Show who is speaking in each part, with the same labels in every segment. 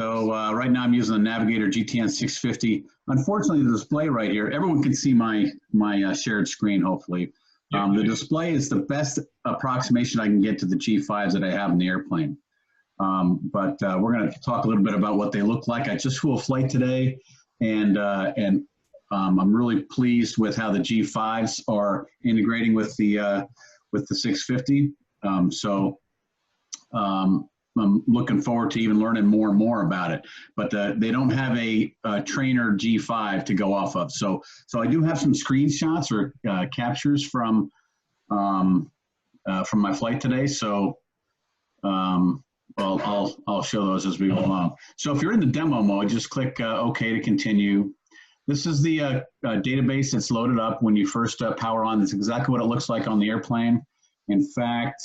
Speaker 1: So right now I'm using the Navigator GTN 650. Unfortunately, the display right here, everyone can see my shared screen, hopefully. The display is the best approximation I can get to the G5s that I have in the airplane. But we're going to talk a little bit about what they look like. I just flew a flight today, and I'm really pleased with how the G5s are integrating with the 650. I'm looking forward to even learning more and more about it. But they don't have a trainer G5 to go off of. So I do have some screenshots or captures from my flight today. So I'll show those as we go along. So if you're in the demo mode, just click OK to continue. This is the database that's loaded up when you first power on. That's exactly what it looks like on the airplane. In fact,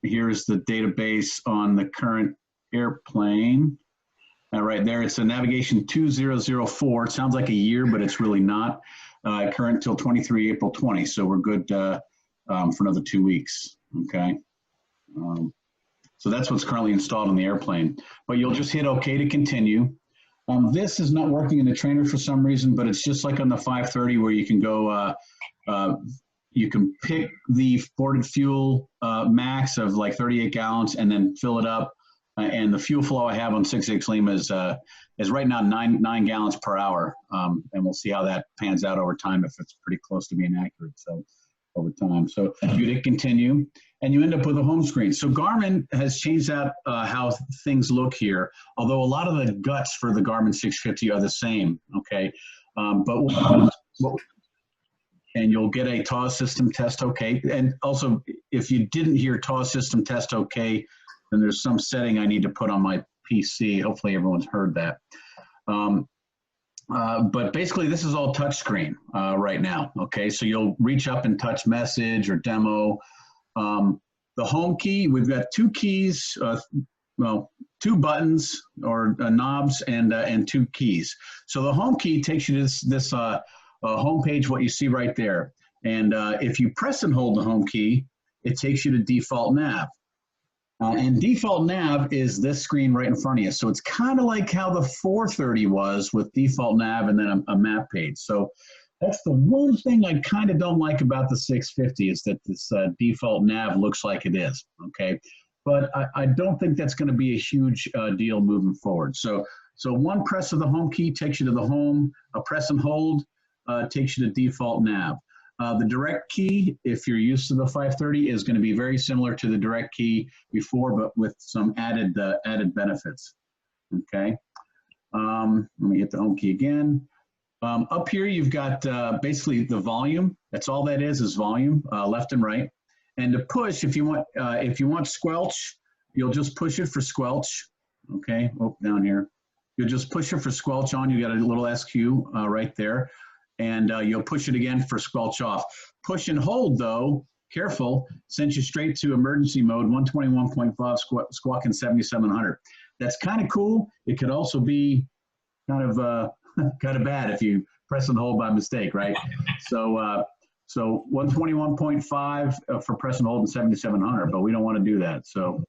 Speaker 1: here's the database on the current airplane. Right there, it's a navigation 2004. It sounds like a year, but it's really not. Current till 23 April 20, so we're good for another 2 weeks, okay? So that's what's currently installed on the airplane. But you'll just hit OK to continue. This is not working in the trainer for some reason, but it's just like on the 530 where you can go, you can pick the boarded fuel max of like 38 gallons and then fill it up. And the fuel flow I have on 6X Lima is right now 9 gallons per hour. And we'll see how that pans out over time if it's pretty close to being accurate. So over time. So you hit continue and you end up with a home screen. So Garmin has changed out how things look here, although a lot of the guts for the Garmin 650 are the same, okay? And you'll get a TAWS system test okay. And also, if you didn't hear TAWS system test okay, then there's some setting I need to put on my PC. Hopefully everyone's heard that. But basically, this is all touchscreen right now, okay? So you'll reach up and touch message or demo. The home key, we've got 2 keys, well, 2 buttons or knobs and 2 keys. So the home key takes you to this home page, what you see right there. And if you press and hold the home key, it takes you to default nav. And default nav is this screen right in front of you. So it's kind of like how the 430 was with default nav and then a map page. So that's the one thing I kind of don't like about the 650 is that this default nav looks like it is, okay? But I don't think that's going to be a huge deal moving forward. So one press of the home key takes you to the home. A press and hold takes you to default nav. The direct key, if you're used to the 530, is going to be very similar to the direct key before, but with some added benefits. Okay. Let me hit the home key again. Up here, you've got basically the volume. That's all that is volume, left and right. And to push, if you want squelch, you'll just push it for squelch. Okay. Oh, down here. You'll just push it for squelch on. You got a little SQ right there. And you'll push it again for squelch off. Push and hold, though, careful, sends you straight to emergency mode, 121.5 squawking 7700. That's kind of cool. It could also be kind of bad if you press and hold by mistake, right? So 121.5 for press and hold and 7700, but we don't want to do that. So,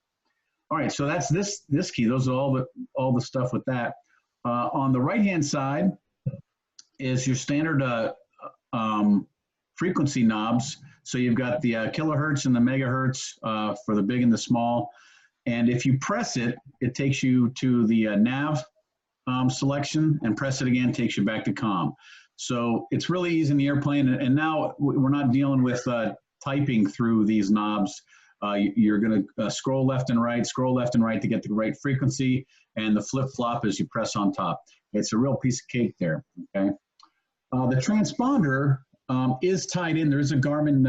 Speaker 1: all right, so that's this key. Those are all the stuff with that. On the right-hand side is your standard frequency knobs. So you've got the kilohertz and the megahertz for the big and the small. And if you press it, it takes you to the nav selection, and press it again takes you back to comm. So it's really easy in the airplane. And now we're not dealing with typing through these knobs. You're going to scroll left and right to get the right frequency, and the flip-flop as you press on top. It's a real piece of cake there, okay? The transponder is tied in. There's a Garmin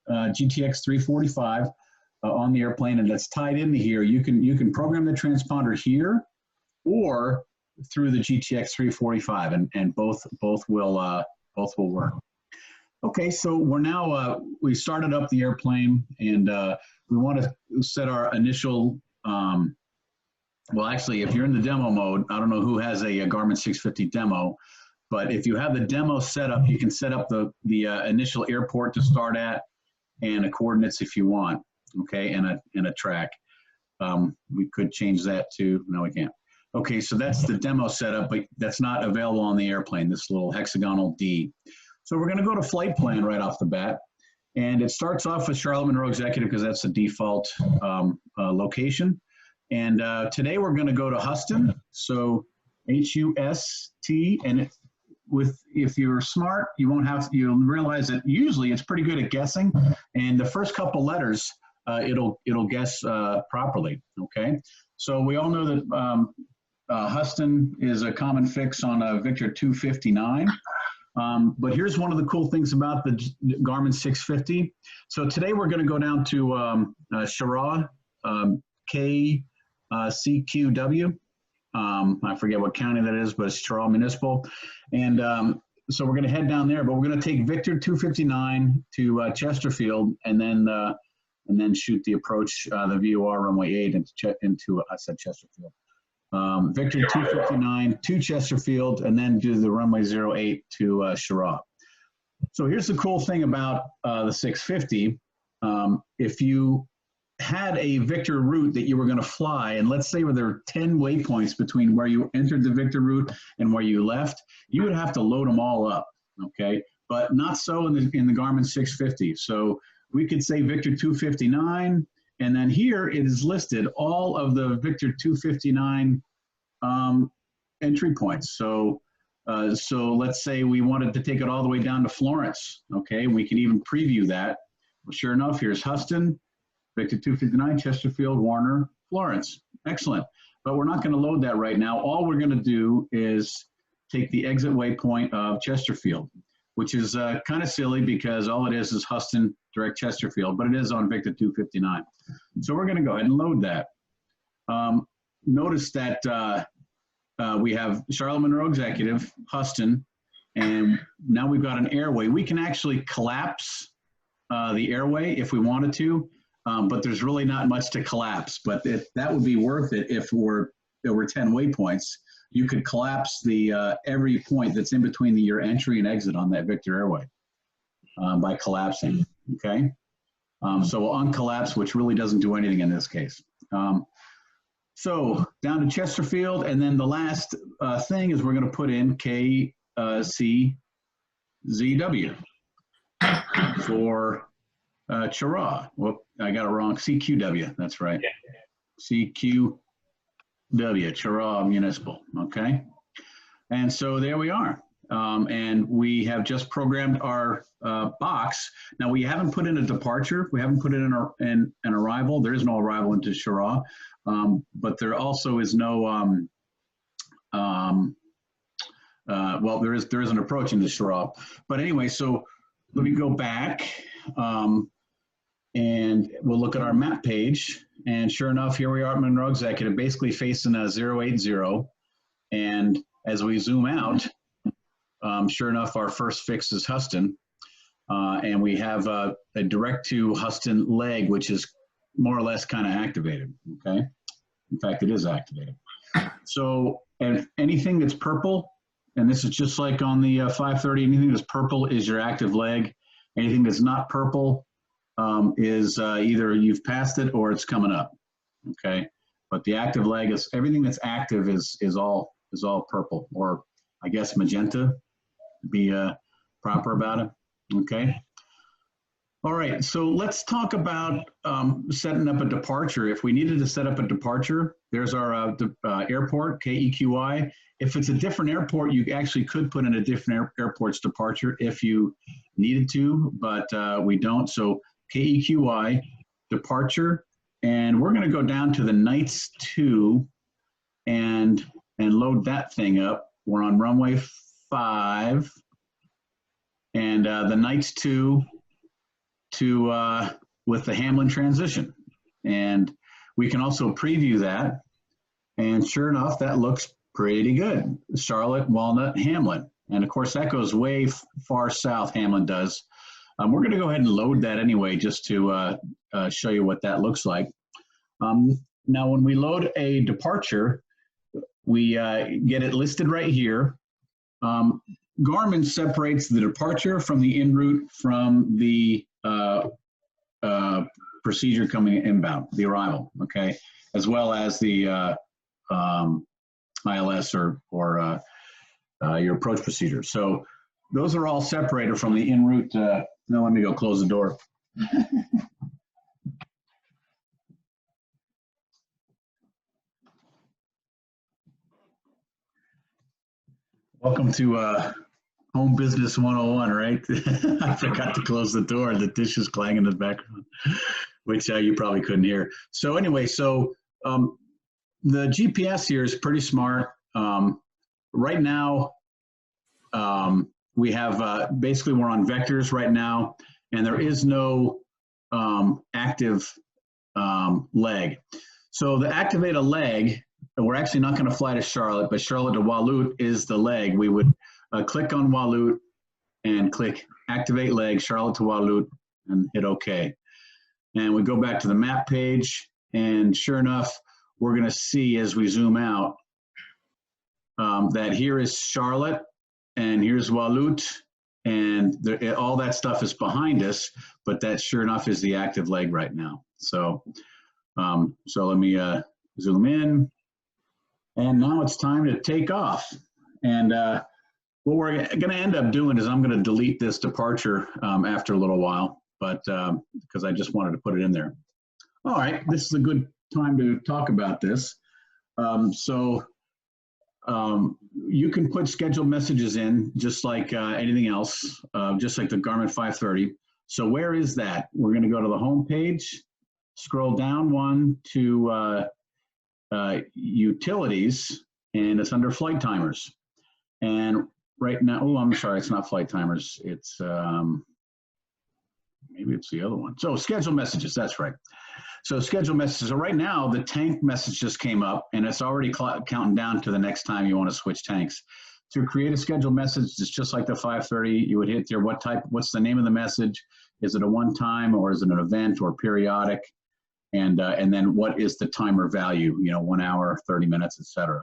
Speaker 1: GTX 345 on the airplane, and that's tied into here. You can program the transponder here or through the GTX 345, and both will work. Okay, so we're now we started up the airplane, and we want to set our initial. Well, actually, if you're in the demo mode, I don't know who has a Garmin 650 demo. But if you have the demo set up, you can set up the initial airport to start at and a coordinates if you want, okay, and a track. We could change that to, no, we can't. Okay, so that's the demo setup, but that's not available on the airplane, this little hexagonal D. So we're gonna go to flight plan right off the bat. And it starts off with Charlotte Monroe Executive because that's the default location. And today we're gonna go to Houston. So H-U-S-T, and if you're smart, you'll realize that usually it's pretty good at guessing. And the first couple letters, it'll guess properly, okay? So we all know that Houston is a common fix on a Victor 259. But here's one of the cool things about the Garmin 650. So today we're going to go down to Cheraw, KCQW. I forget what county that is, but it's Cheraw Municipal. And so we're going to head down there, but we're going to take Victor 259 to Chesterfield, and then shoot the approach, the VOR runway 8 into I said Chesterfield. Victor 259 to Chesterfield, and then do the runway 08 to Cheraw. So here's the cool thing about the 650. If you had a Victor route that you were going to fly, and let's say there were 10 waypoints between where you entered the Victor route and where you left, you would have to load them all up, okay? But not so in the Garmin 650. So we could say Victor 259, and then here it is listed all of the Victor 259 entry points. So let's say we wanted to take it all the way down to Florence, okay? We can even preview that. Well, sure enough, here's Houston, Victor 259, Chesterfield, Warner, Florence. Excellent. But we're not going to load that right now. All we're going to do is take the exit waypoint of Chesterfield, which is kind of silly because all it is Houston, direct Chesterfield, but it is on Victor 259. So we're going to go ahead and load that. Notice that we have Charlotte Monroe Executive, Houston, and now we've got an airway. We can actually collapse the airway if we wanted to, but there's really not much to collapse. But that would be worth it if there were 10 waypoints. You could collapse the every point that's in between your entry and exit on that Victor airway by collapsing, okay? So we'll uncollapse, which really doesn't do anything in this case. So down to Chesterfield, and then the last thing is we're going to put in KCZW for Cheraw. Whoop, I got it wrong. CQW, that's right. CQW, Cheraw Municipal, okay? And so there we are. And we have just programmed our box. Now we haven't put in a departure. We haven't put in an arrival. There is no arrival into Cheraw, but there also is no. Well, there is an approach into Cheraw. But anyway, so let me go back, and we'll look at our map page. And sure enough, here we are at Monroe Executive, basically facing a 080. And as we zoom out. Sure enough, our first fix is Houston, and we have a direct to Houston leg, which is more or less kind of activated, okay? In fact, it is activated. So, and anything that's purple, and this is just like on the 530, anything that's purple is your active leg. Anything that's not purple is either you've passed it or it's coming up, okay? But the active leg is, everything that's active is all purple, or I guess magenta, to be proper about it, okay? All right, so let's talk about setting up a departure. If we needed to set up a departure, there's our airport, KEQI. If it's a different airport, you actually could put in a different airport's departure if you needed to, but we don't. So KEQI, departure, and we're gonna go down to the Knights 2 and load that thing up. We're on runway 5, and the Knights 2 to with the Hamlin transition, and we can also preview that, and sure enough, that looks pretty good. Charlotte, Walnut, Hamlin, and of course that goes way far south. Hamlin does. We're going to go ahead and load that anyway, just to show you what that looks like. Now, when we load a departure, we get it listed right here. Garmin separates the departure from the en route from the procedure coming inbound, the arrival, okay? as well as the ILS or your approach procedure. So those are all separated from the en route. No, let me go close the door. Welcome to Home Business 101, right? I forgot to close the door. The dishes clanging in the background, which you probably couldn't hear. So anyway, the GPS here is pretty smart. Right now, we have basically we're on vectors right now, and there is no active leg. So to activate a leg, and we're actually not going to fly to Charlotte, but Charlotte to Waloot is the leg. We would click on Waloot and click activate leg, Charlotte to Waloot, and hit OK. And we go back to the map page, and sure enough, we're going to see as we zoom out that here is Charlotte, and here's Waloot, and all that stuff is behind us, but that sure enough is the active leg right now. So, let me zoom in, and now it's time to take off. And what we're going to end up doing is I'm going to delete this departure after a little while, but because I just wanted to put it in there. All right, this is a good time to talk about this. You can put scheduled messages in just like anything else, just like the Garmin 530. So where is that? We're going to go to the home page, scroll down one to utilities, and it's under flight timers. And right now, oh, I'm sorry, it's not flight timers. It's maybe it's the other one. So schedule messages, that's right. So schedule messages. So right now, the tank message just came up, and it's already counting down to the next time you want to switch tanks. To create a scheduled message, it's just like the 530. You would hit your what's the name of the message? Is it a one-time, or is it an event or periodic? And then what is the timer value? 1 hour, 30 minutes, etc.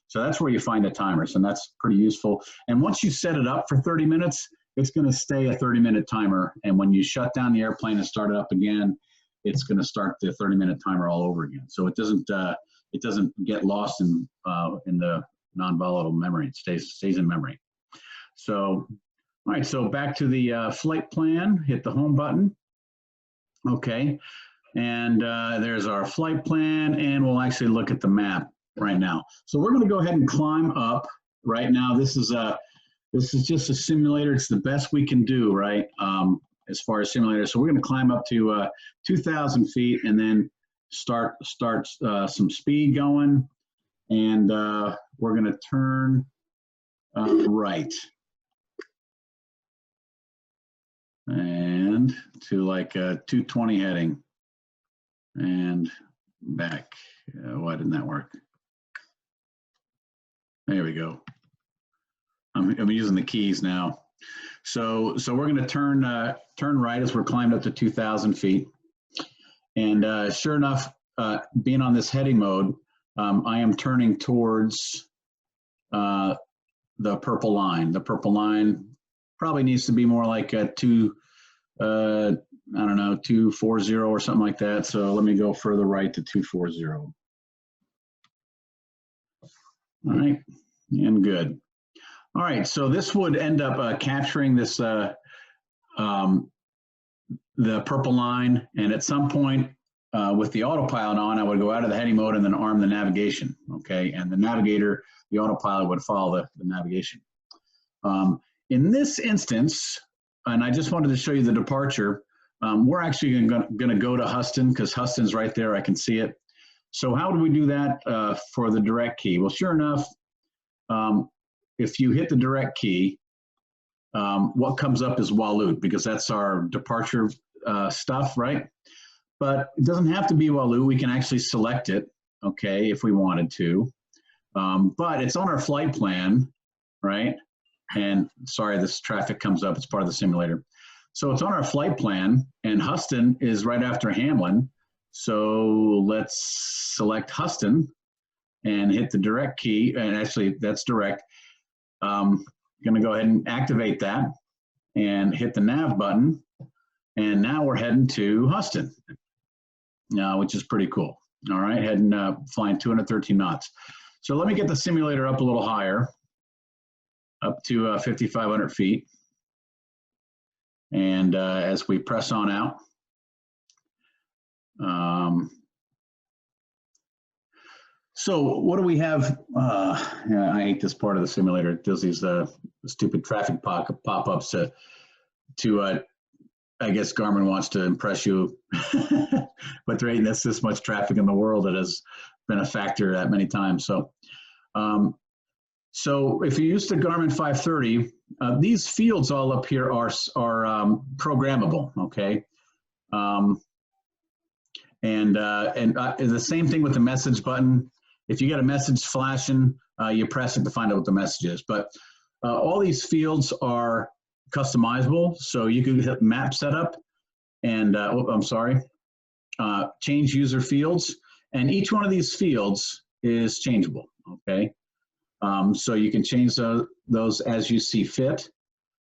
Speaker 1: So that's where you find the timers, and that's pretty useful. And once you set it up for 30 minutes, it's going to stay a 30-minute timer. And when you shut down the airplane and start it up again, it's going to start the 30-minute timer all over again. So it doesn't get lost in the non-volatile memory. It stays in memory. So, all right. So back to the flight plan. Hit the home button. Okay, and there's our flight plan, and we'll actually look at the map right now. So we're going to go ahead and climb up. Right now, this is just a simulator. It's the best we can do, right? As far as simulators. So we're going to climb up to 2,000 feet and then start some speed going. And we're going to turn right. And to like a 220 heading. And back. Why didn't that work? There we go. I'm using the keys now. So we're going to turn right as we're climbed up to 2,000 feet. And sure enough, being on this heading mode, I am turning towards the purple line. The purple line probably needs to be more like a 240 or something like that. So let me go further right to 240. All right, and good. All right, so this would end up capturing this the purple line, and at some point with the autopilot on, I would go out of the heading mode and then arm the navigation, okay? And the navigator, the autopilot would follow the navigation. In this instance, and I just wanted to show you the departure, we're actually going to go to Houston because Houston's right there, I can see it. So how would we do that for the direct key? Well, sure enough, if you hit the direct key, what comes up is Waloot because that's our departure stuff, right? But it doesn't have to be Waloot. We can actually select it, okay, if we wanted to. But it's on our flight plan, right? And sorry, this traffic comes up. It's part of the simulator. So it's on our flight plan, and Houston is right after Hamlin. So let's select Houston and hit the direct key. And actually, that's direct. Going to go ahead and activate that and hit the nav button. And now we're heading to Houston, which is pretty cool. All right, heading, flying 213 knots. So let me get the simulator up a little higher, up to 5,500 feet. And as we press on out, so what do we have? Yeah, I hate this part of the simulator. It does these stupid traffic pop-ups to I guess Garmin wants to impress you, but there ain't this much traffic in the world that has been a factor that many times. So, so if you use the Garmin 530, these fields all up here are programmable. Okay, and the same thing with the message button. If you get a message flashing, you press it to find out what the message is. But all these fields are customizable, so you can hit map setup and change user fields, and each one of these fields is changeable. Okay, so you can change those as you see fit.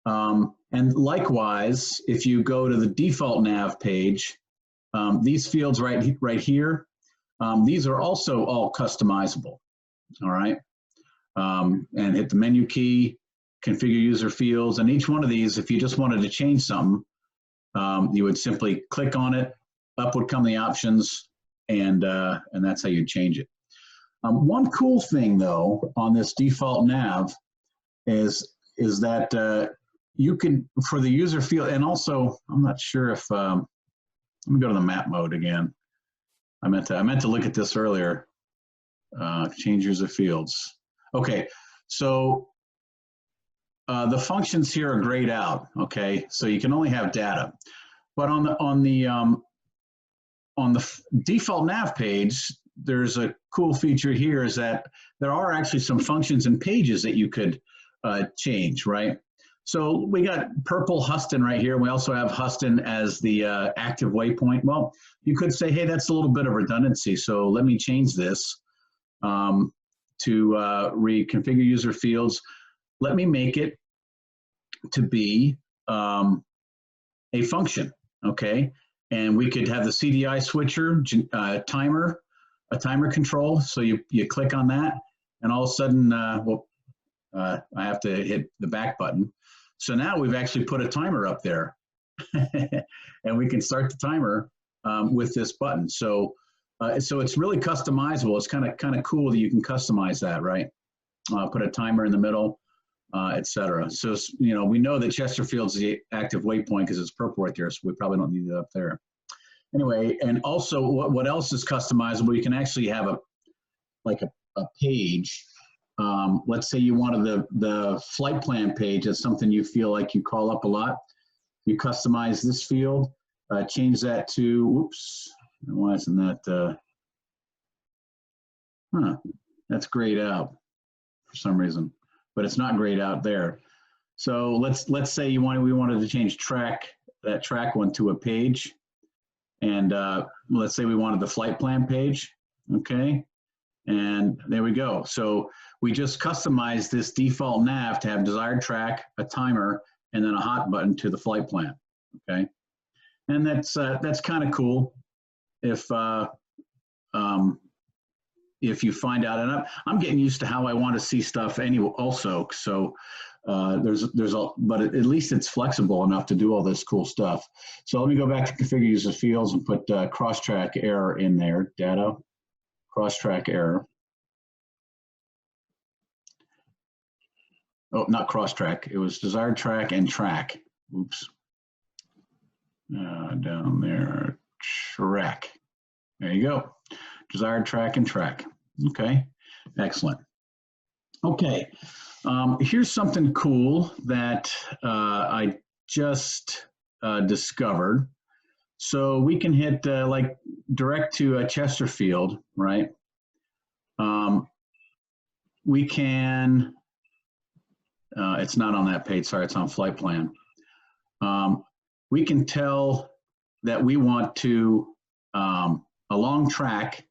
Speaker 1: And likewise, if you go to the default nav page, these fields right here, these are also all customizable. All right, and hit the menu key, configure user fields, and each one of these, if you just wanted to change something, you would simply click on it, up would come the options, and that's how you change it. One cool thing though on this default nav is that you can, for the user field, and also I'm not sure if let me go to the map mode again. I meant to look at this earlier. Change user fields. Okay, so the functions here are grayed out. Okay, so you can only have data, but on the default nav page, there's a cool feature here is that there are actually some functions and pages that you could change, right? So we got purple Huston right here. We also have Huston as the active waypoint. Well, you could say, hey, that's a little bit of redundancy, so let me change this to reconfigure user fields. Let me make it to be a function, okay? And we could have the CDI switcher, a timer control. So you click on that, and all of a sudden, I have to hit the back button. So now we've actually put a timer up there, and we can start the timer with this button. So, so it's really customizable. It's kind of cool that you can customize that, right? Put a timer in the middle, etc. So we know that Chesterfield's the active waypoint because it's purple right there, so we probably don't need it up there. Anyway, and also what else is customizable? You can actually have a page. Let's say you wanted the flight plan page. That's something you feel like you call up a lot. You customize this field, change that to, whoops, why isn't that, that's grayed out for some reason, but it's not grayed out there. So let's say we wanted to change that track one to a page, and let's say we wanted the flight plan page, okay? And there we go. So we just customized this default nav to have desired track, a timer, and then a hot button to the flight plan. Okay, and that's kind of cool. If you find out, and I'm getting used to how I want to see stuff anyway. Also, so but at least it's flexible enough to do all this cool stuff. So let me go back to configure user fields and put cross-track error in there. Data. Cross-track error. Oh, not cross-track. It was desired track and track. Oops. Down there, track. There you go. Desired track and track. Okay, excellent. Okay, here's something cool that I just discovered. So we can hit like direct to Chesterfield, right? We can, it's not on that page, sorry, it's on flight plan. We can tell that we want to, along track,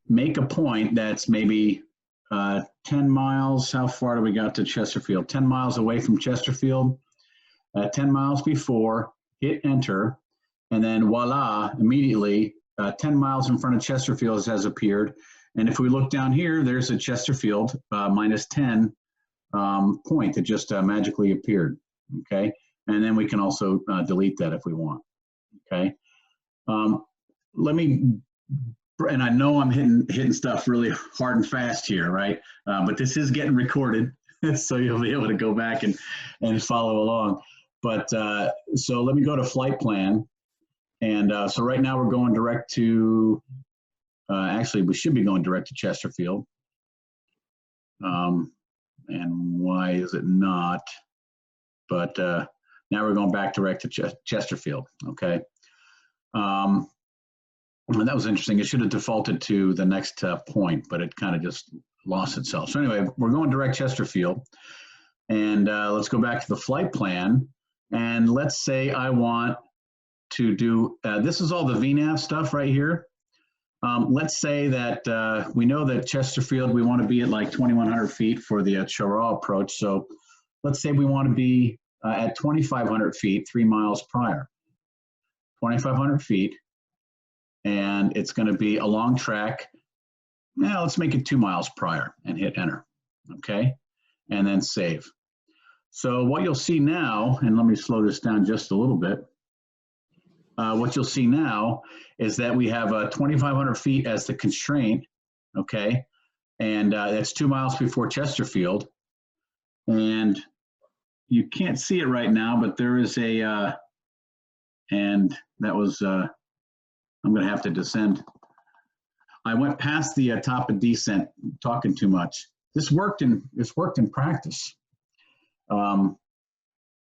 Speaker 1: make a point that's maybe 10 miles, how far do we got to Chesterfield? 10 miles away from Chesterfield, 10 miles before, hit enter, and then voila, immediately 10 miles in front of Chesterfield has appeared. And if we look down here, there's a Chesterfield minus 10 point that just magically appeared, okay? And then we can also delete that if we want, okay? Let me, and I know I'm hitting stuff really hard and fast here, right? But this is getting recorded, so you'll be able to go back and follow along. But so let me go to flight plan. And so right now we're going direct to, actually we should be going direct to Chesterfield. And why is it not? But now we're going back direct to Chesterfield, okay? And that was interesting. It should have defaulted to the next point, but it kind of just lost itself. So anyway, we're going direct Chesterfield. And let's go back to the flight plan. And let's say I want to do, this is all the VNAV stuff right here. Let's say that we know that Chesterfield, we want to be at like 2,100 feet for the Charaw approach. So let's say we want to be at 2,500 feet, 3 miles prior. 2,500 feet, and it's going to be a long track. Now let's make it 2 miles prior and hit enter, okay? And then save. So what you'll see now, and let me slow this down just a little bit. What you'll see now is that we have 2,500 feet as the constraint, okay? And that's 2 miles before Chesterfield. And you can't see it right now, but there is a, and that was, I'm gonna have to descend. I went past the top of descent, talking too much. This worked in practice.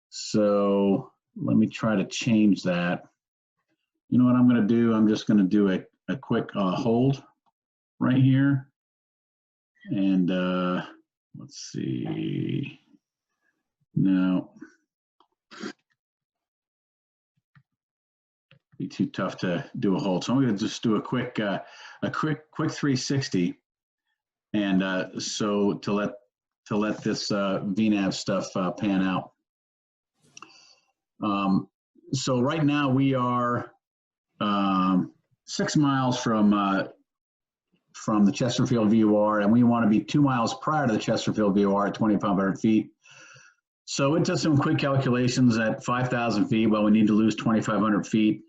Speaker 1: So let me try to change that. You know what I'm gonna do? I'm just gonna do a quick hold right here. And let's see, no. Be too tough to do a hold. So I'm going to just do a quick 360, and so to let this VNAV stuff pan out. So right now we are 6 miles from the Chesterfield VOR, and we want to be 2 miles prior to the Chesterfield VOR at 2,500 feet. So it does some quick calculations at 5,000 feet. Well, we need to lose 2,500 feet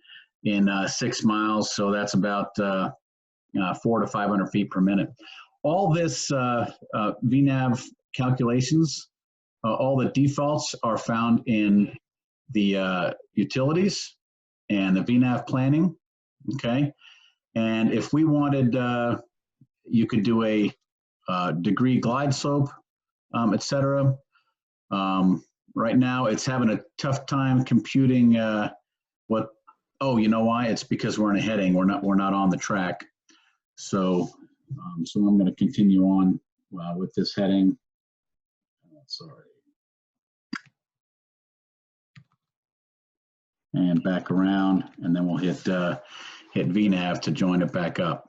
Speaker 1: in 6 miles, so that's about 400 to 500 feet per minute. All this VNAV calculations, all the defaults are found in the utilities and the VNAV planning, okay? And if we wanted, you could do a degree glide slope, etc. Right now, it's having a tough time computing what. Oh, you know why? It's because we're in a heading. We're not on the track. So, so I'm going to continue on with this heading. Sorry. And back around, and then we'll hit VNAV to join it back up.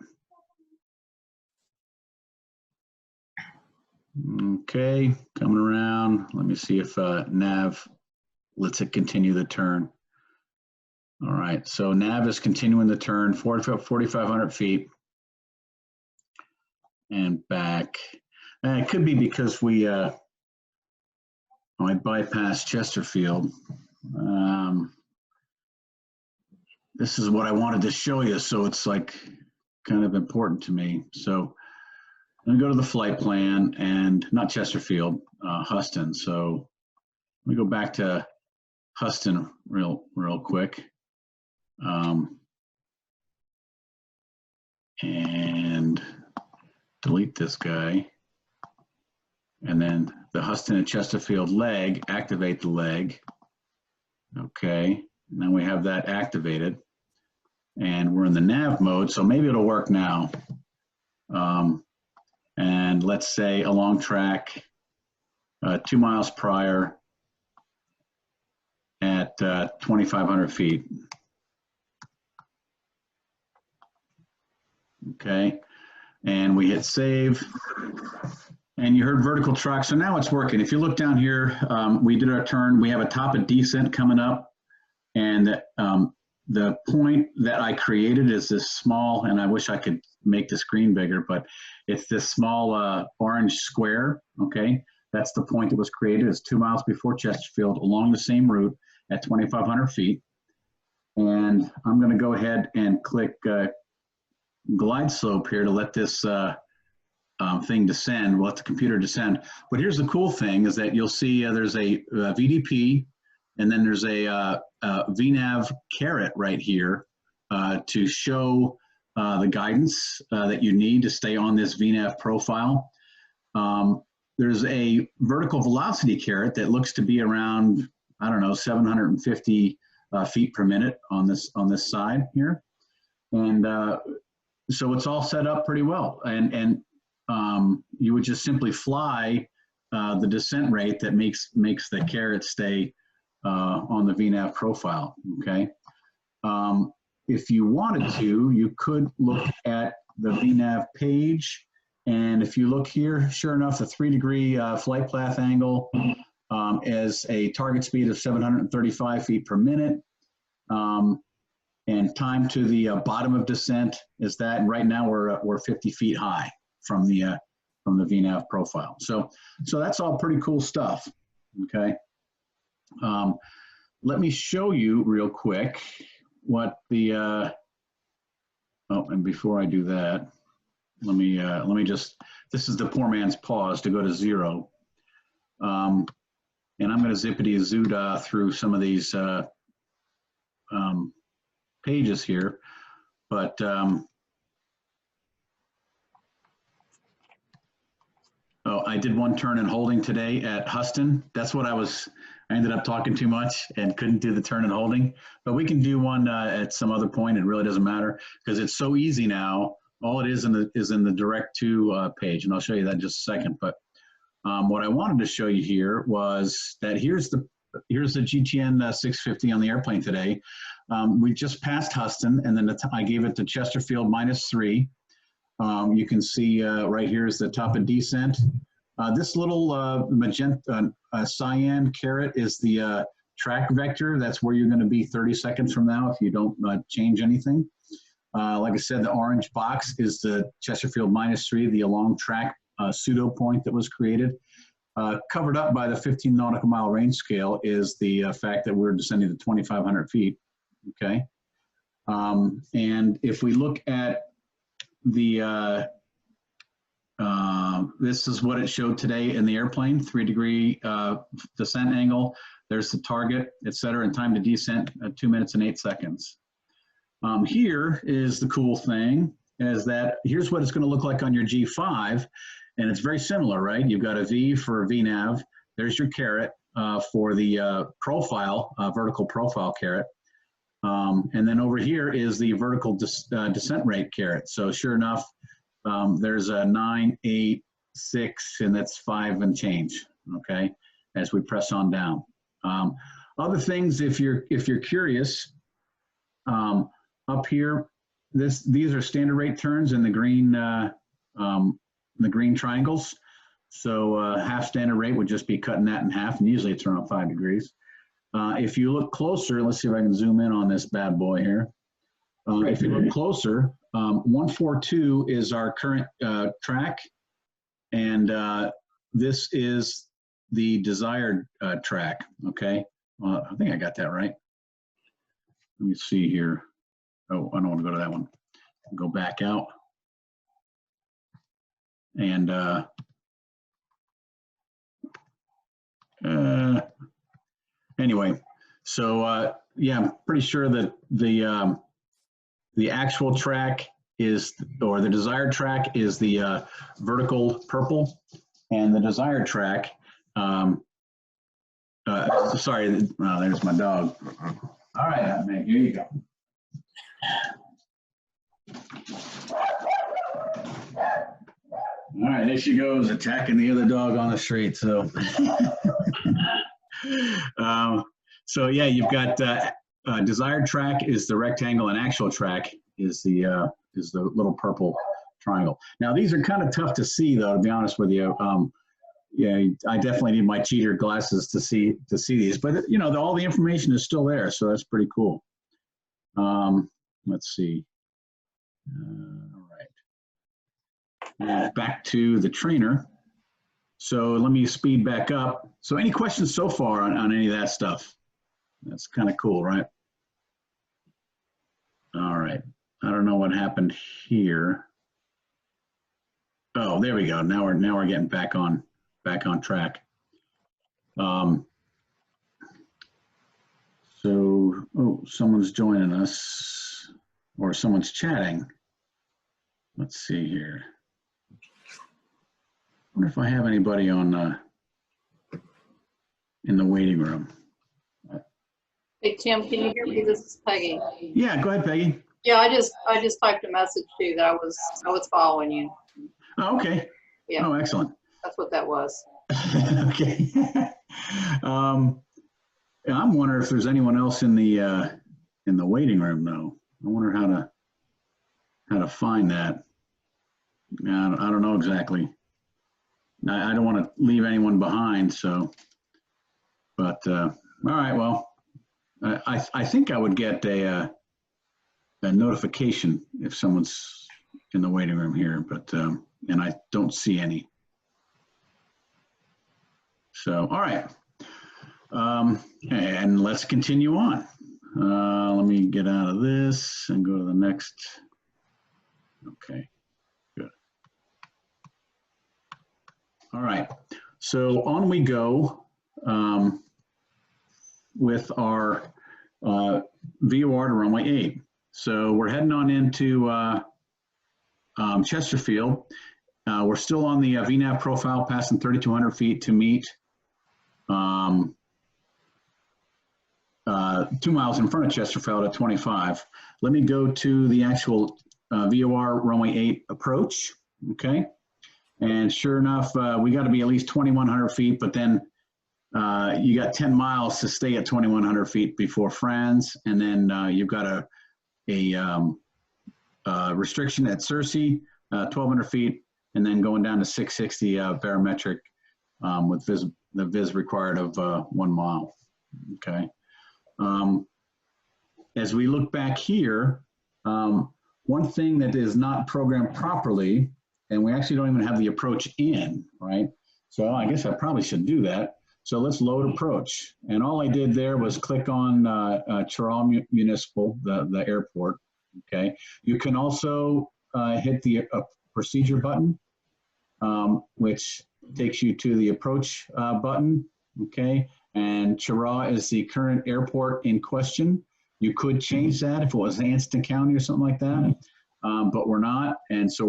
Speaker 1: Okay, coming around. Let me see if nav lets it continue the turn. All right, so nav is continuing the turn, 4,500 feet and back. And it could be because we, I bypassed Chesterfield. This is what I wanted to show you, so it's like kind of important to me. So I'm gonna go to the flight plan, and not Chesterfield, Huston. So let me go back to Huston real quick. And delete this guy, and then the Huston and Chesterfield leg, activate the leg. Okay, and then we have that activated, and we're in the nav mode, so maybe it'll work now. And let's say a long track, 2 miles prior at 2,500 feet. Okay, and we hit save, and you heard vertical track. So now it's working. If you look down here, we did our turn. We have a top of descent coming up, and the point that I created is this small, and I wish I could make the screen bigger, but it's this small orange square, okay? That's the point that was created. It's 2 miles before Chesterfield along the same route at 2,500 feet. And I'm gonna go ahead and click glide slope here to let this thing descend, we'll let the computer descend. But here's the cool thing is that you'll see there's a VDP, and then there's a VNav caret right here to show the guidance that you need to stay on this VNav profile. There's a vertical velocity caret that looks to be around, I don't know, 750 feet per minute on this side here. And so it's all set up pretty well. And you would just simply fly the descent rate that makes the caret stay on the VNav profile, okay? If you wanted to, you could look at the VNav page, and if you look here, sure enough, the 3-degree flight path angle is a target speed of 735 feet per minute, and time to the bottom of descent is that, and right now we're 50 feet high from the VNav profile. So that's all pretty cool stuff, okay? Let me show you real quick what the, oh, and before I do that, let me just, this is the poor man's pause to go to 0. And I'm gonna zippity-zoot through some of these pages here, but oh, I did one turn and holding today at Huston. That's what I ended up talking too much and couldn't do the turn and holding, but we can do one at some other point. It really doesn't matter because it's so easy now. All it is in the direct to page, and I'll show you that in just a second. But what I wanted to show you here was that here's the GTN 650 on the airplane today. We just passed Huston, and then I gave it to Chesterfield -3. You can see right here is the top of descent. This little magenta cyan caret is the track vector. That's where you're going to be 30 seconds from now if you don't change anything. Like I said, the orange box is the Chesterfield -3, the along track pseudo point that was created. Covered up by the 15 nautical mile range scale is the fact that we're descending to 2,500 feet, okay? And if we look at the, this is what it showed today in the airplane, 3-degree descent angle. There's the target, et cetera, and time to descent at 2 minutes and 8 seconds. Here is the cool thing, is that here's what it's going to look like on your G5, and it's very similar, right? You've got a V for VNav. There's your caret for the profile, vertical profile caret. And then over here is the vertical descent rate caret. So sure enough, there's a 9, 8, 6, and that's 5 and change, okay, as we press on down. Other things, if you're curious, up here, these are standard rate turns in the green triangles. So half standard rate would just be cutting that in half, and usually it's around 5 degrees. If you look closer, let's see if I can zoom in on this bad boy here. If you look closer, 142 is our current track, and this is the desired track, okay? I think I got that right. Let me see here. Oh, I don't want to go to that one. Go back out. And anyway, so yeah, I'm pretty sure that the actual track is, or the desired track is the vertical purple, and the desired track, sorry, there's my dog. All right, man, here you go. All right, there she goes, attacking the other dog on the street. So, so yeah, you've got desired track is the rectangle, and actual track is the little purple triangle. Now these are kind of tough to see, though, to be honest with you. Yeah, I definitely need my cheater glasses to see these, but you know, all the information is still there, so that's pretty cool. Let's see. All right. Back to the trainer. So let me speed back up. So any questions so far on any of that stuff? That's kind of cool, right? All right. I don't know what happened here. Oh, there we go. Now we're getting back on track. So someone's joining us, or someone's chatting. Let's see here. I wonder if I have anybody on in the waiting room.
Speaker 2: Hey Tim, can you hear me? This is Peggy.
Speaker 1: Yeah, go ahead, Peggy.
Speaker 2: Yeah, I just typed a message to you that I was following you.
Speaker 1: Oh, okay.
Speaker 2: Yeah.
Speaker 1: Oh, excellent.
Speaker 2: That's what that was.
Speaker 1: Okay. I'm wondering if there's anyone else in the waiting room though. I wonder how to find that. I don't know exactly. I don't want to leave anyone behind, so. But all right, well, I think I would get a notification if someone's in the waiting room here, but and I don't see any. So, all right. And let's continue on. Let me get out of this and go to the next. Okay, good. All right, so on we go with our VOR to runway 8. So we're heading on into Chesterfield. We're still on the VNAV profile, passing 3,200 feet to meet 2 miles in front of Chesterfield at 25. Let me go to the actual VOR runway 8 approach, okay? And sure enough, we got to be at least 2,100 feet, but then you got 10 miles to stay at 2,100 feet before France, and then you've got a restriction at Cersei, 1,200 feet, and then going down to 660 barometric with the viz required of 1 mile, okay? As we look back here, one thing that is not programmed properly, and we actually don't even have the approach in, right? So I guess I probably should do that. So let's load approach. And all I did there was click on Chorral Municipal, the airport, okay? You can also hit the procedure button, which takes you to the approach button, okay? And Chorral is the current airport in question. You could change that if it was Anston County or something like that, but we're not. And so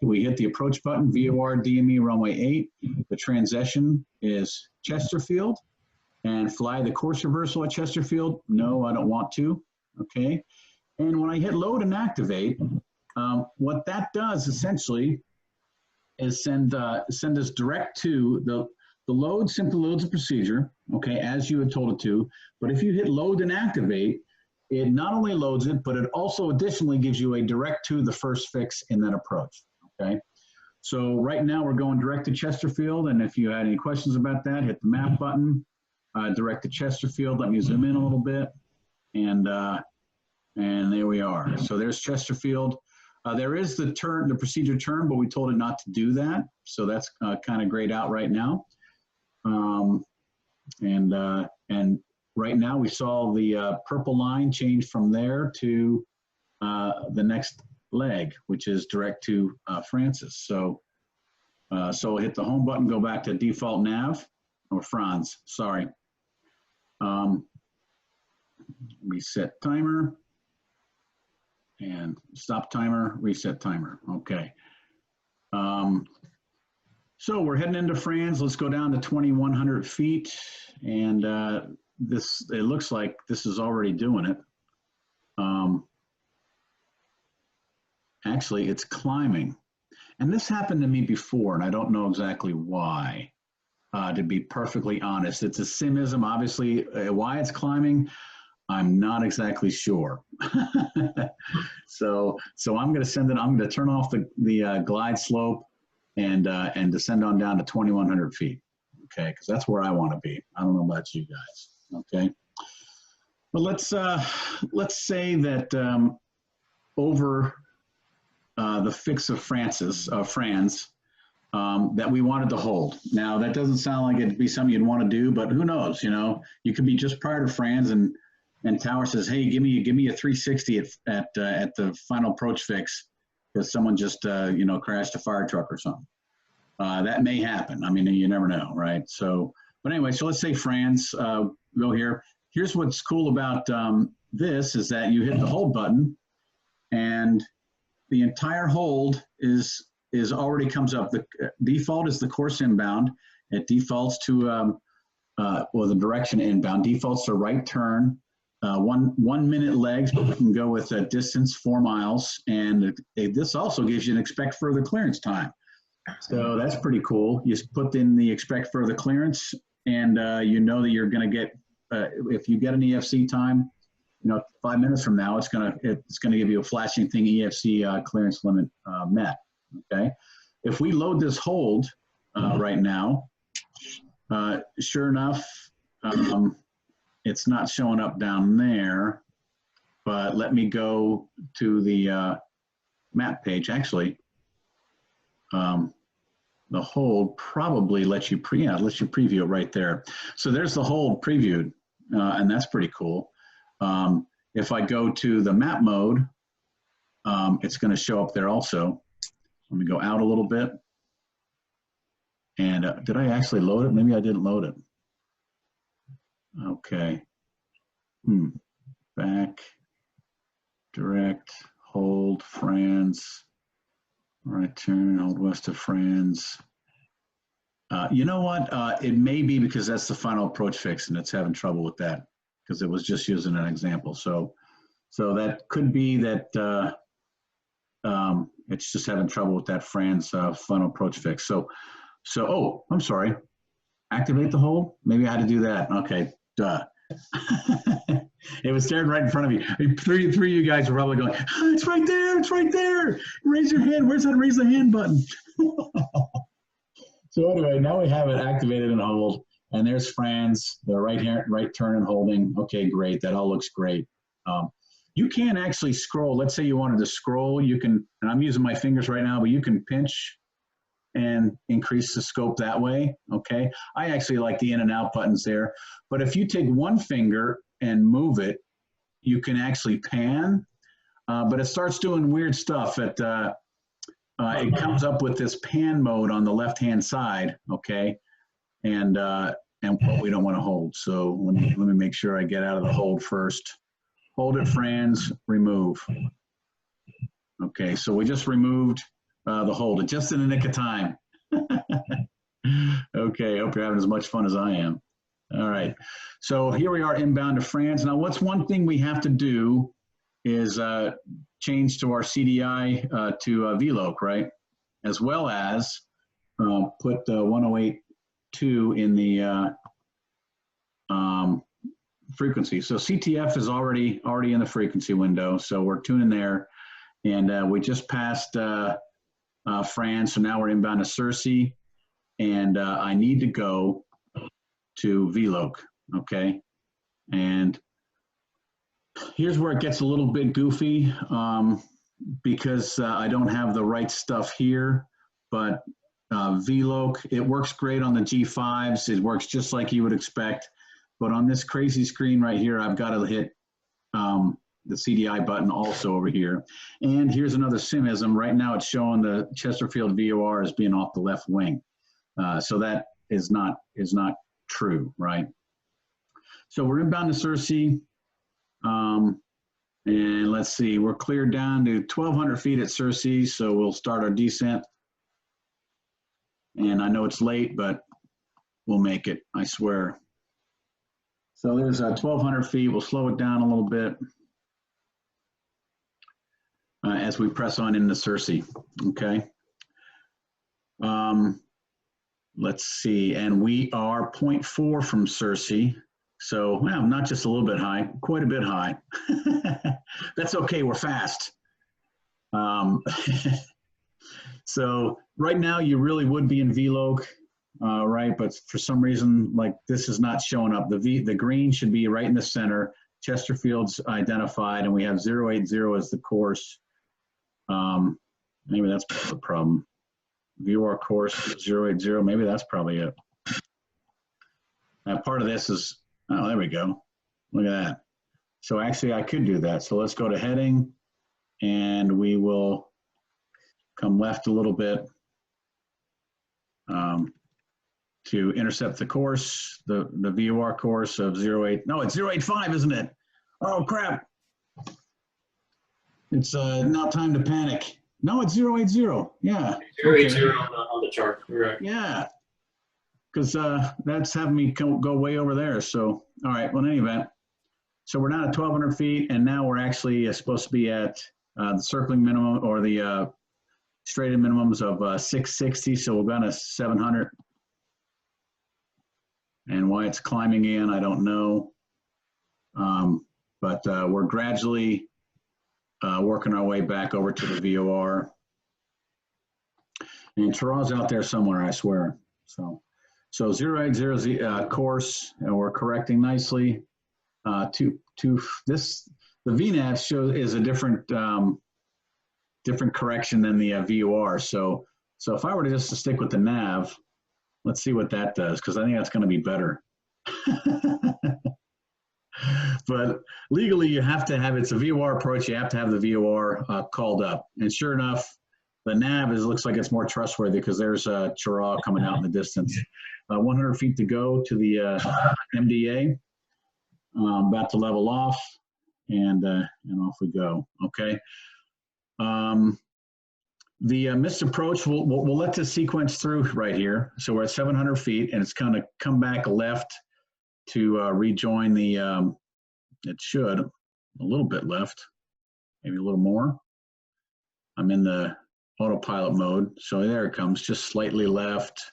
Speaker 1: we hit the approach button, VOR DME runway 8. The transition is Chesterfield, and fly the course reversal at Chesterfield. No, I don't want to, okay? And when I hit load and activate, what that does essentially is send us direct to the load simply loads a procedure, okay, as you had told it to. But if you hit load and activate, it not only loads it, but it also additionally gives you a direct to the first fix in that approach, okay? So right now we're going direct to Chesterfield, and if you had any questions about that, hit the map button, direct to Chesterfield. Let me zoom in a little bit, and there we are. So there's Chesterfield. There is the procedure turn, but we told it not to do that. So that's kind of grayed out right now. And right now we saw the purple line change from there to the next leg, which is direct to Francis. So hit the home button, go back to default nav, or Franz, sorry. Reset timer. And stop timer, reset timer, okay. So we're heading into France. Let's go down to 2,100 feet. And it looks like this is already doing it. Actually, it's climbing. And this happened to me before, and I don't know exactly why, to be perfectly honest. It's a simism, obviously. Why it's climbing, I'm not exactly sure. So I'm going to send it. I'm going to turn off the glide slope and descend on down to 2,100 feet. Okay, because that's where I want to be. I don't know about you guys. Okay. Well, let's say that over the fix of Franz, that we wanted to hold. Now, that doesn't sound like it'd be something you'd want to do, but who knows? You know, you could be just prior to Franz, and Tower says, "Hey, give me a 360 at the final approach fix because someone just crashed a fire truck or something." That may happen. I mean, you never know, right? So, but anyway, so let's say Franz, go here. Here's what's cool about this is that you hit the hold button, and the entire hold is already comes up. The default is the course inbound. It defaults to the direction inbound. Defaults to right turn. 1 minute legs, but we can go with a distance 4 miles. And this also gives you an expect further clearance time. So that's pretty cool. You put in the expect further clearance, and you know that you're going to get, if you get an EFC time, 5 minutes from now, it's gonna give you a flashing thing, EFC clearance limit met. Okay. If we load this hold right now, sure enough, it's not showing up down there, but let me go to the map page. Actually, the hold probably lets you preview it right there. So there's the hold previewed, and that's pretty cool. If I go to the map mode, it's going to show up there also. Let me go out a little bit. And did I actually load it? Maybe I didn't load it. Okay. Back, direct, hold, Franz, right turn, hold west of Franz. You know what? It may be because that's the final approach fix and it's having trouble with that because it was just using an example. So that could be that it's just having trouble with that Franz final approach fix. So, oh, I'm sorry. Activate the hold? Maybe I had to do that. Okay, duh. It was staring right in front of me. Three of you guys were probably going, oh, it's right there, it's right there. Raise your hand. Where's that raise the hand button? So anyway, now we have it activated and hold. And there's Franz, the right turn and holding. Okay, great. That all looks great. You can actually scroll. Let's say you wanted to scroll. You can, and I'm using my fingers right now, but you can pinch and increase the scope that way. Okay. I actually like the in and out buttons there. But if you take one finger and move it, you can actually pan. But it starts doing weird stuff. It comes up with this pan mode on the left-hand side. Okay. And what we don't want to hold. So let me make sure I get out of the hold first. Hold it, Franz, remove. Okay, so we just removed the hold, just in the nick of time. Okay, hope you're having as much fun as I am. All right, so here we are inbound to Franz. Now, what's one thing we have to do is change to our CDI to VLOC, right? As well as put 108.2 in the frequency. So CTF is already in the frequency window. So we're tuning there, and we just passed France. So now we're inbound to Cersei, and I need to go to VLOC. Okay, and here's where it gets a little bit goofy because I don't have the right stuff here, but VLOC, it works great on the G5s. It works just like you would expect. But on this crazy screen right here, I've got to hit the CDI button also over here. And here's another simism. Right now it's showing the Chesterfield VOR as being off the left wing. So that is not true, right? So we're inbound to Cersei. And let's see, we're cleared down to 1,200 feet at Cersei. So we'll start our descent. And I know it's late, but we'll make it, I swear. So there's 1,200 feet. We'll slow it down a little bit as we press on into Cersei. Okay. Let's see. And we are 0.4 from Cersei. So, well, not just a little bit high, quite a bit high. That's okay. We're fast. So right now you really would be in VLOC. Right, but for some reason, like this is not showing up. The green should be right in the center. Chesterfield's identified, and we have 080 as the course. Maybe that's the problem. View our course 080. Maybe that's probably it. Now, part of this is, oh, there we go. Look at that. So actually, I could do that. So let's go to heading, and we will come left a little bit to intercept the course, the VOR course of 08. No, it's 085, isn't it? Oh, crap. It's now time to panic. No, it's 080. Yeah.
Speaker 3: 080 on the chart, correct.
Speaker 1: Yeah. Because that's having me go way over there. So, all right, well, in any event, so we're now at 1,200 feet, and now we're actually supposed to be at the circling minimum or the straighted minimums of 660. So we're going to 700. And why it's climbing in, I don't know. But we're gradually working our way back over to the VOR. And Toronto's out there somewhere, I swear. So 080 is the course, and we're correcting nicely. The VNAV show is a different correction than the VOR. So if I were to just stick with the nav, let's see what that does, because I think that's going to be better. But legally, you have to have, it's a VOR approach, you have to have the VOR called up. And sure enough, the nav looks like it's more trustworthy because there's a Chirac coming out in the distance. 100 feet to go to the MDA. About to level off, and off we go. Okay. The missed approach, we'll let this sequence through right here. So we're at 700 feet, and it's going to come back left to rejoin the, it should, a little bit left, maybe a little more. I'm in the autopilot mode, so there it comes, just slightly left.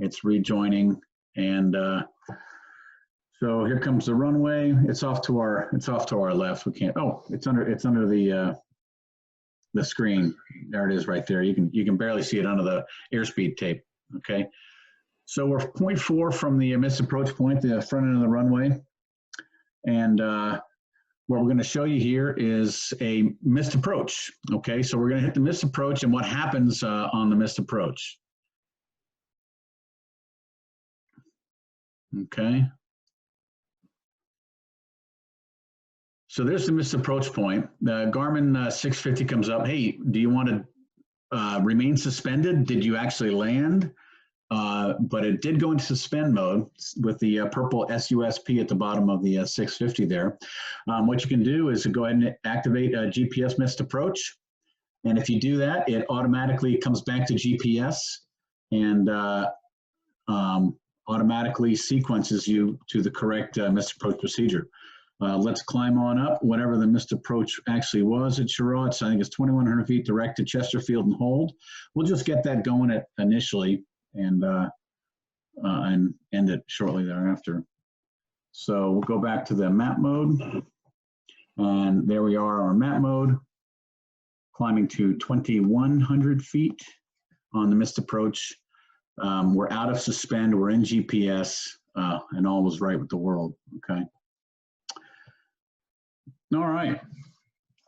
Speaker 1: It's rejoining, and so here comes the runway. It's off to our left. We can't. Oh, it's under the screen. There it is, right there. You can barely see it under the airspeed tape. Okay, so we're 0.4 from the missed approach point, the front end of the runway, and what we're going to show you here is a missed approach. Okay, so we're going to hit the missed approach, and what happens on the missed approach. Okay. So there's the missed approach point. The Garmin 650 comes up. Hey, do you want to remain suspended? Did you actually land? But it did go into suspend mode with the purple SUSP at the bottom of the 650 there. What you can do is go ahead and activate a GPS missed approach. And if you do that, it automatically comes back to GPS and automatically sequences you to the correct missed approach procedure. Let's climb on up, whatever the missed approach actually was at Chirac. I think it's 2,100 feet direct to Chesterfield and hold. We'll just get that going initially and end it shortly thereafter. So we'll go back to the map mode. And there we are, our map mode, climbing to 2,100 feet on the missed approach. We're out of suspend, we're in GPS, and all was right with the world, okay? All right,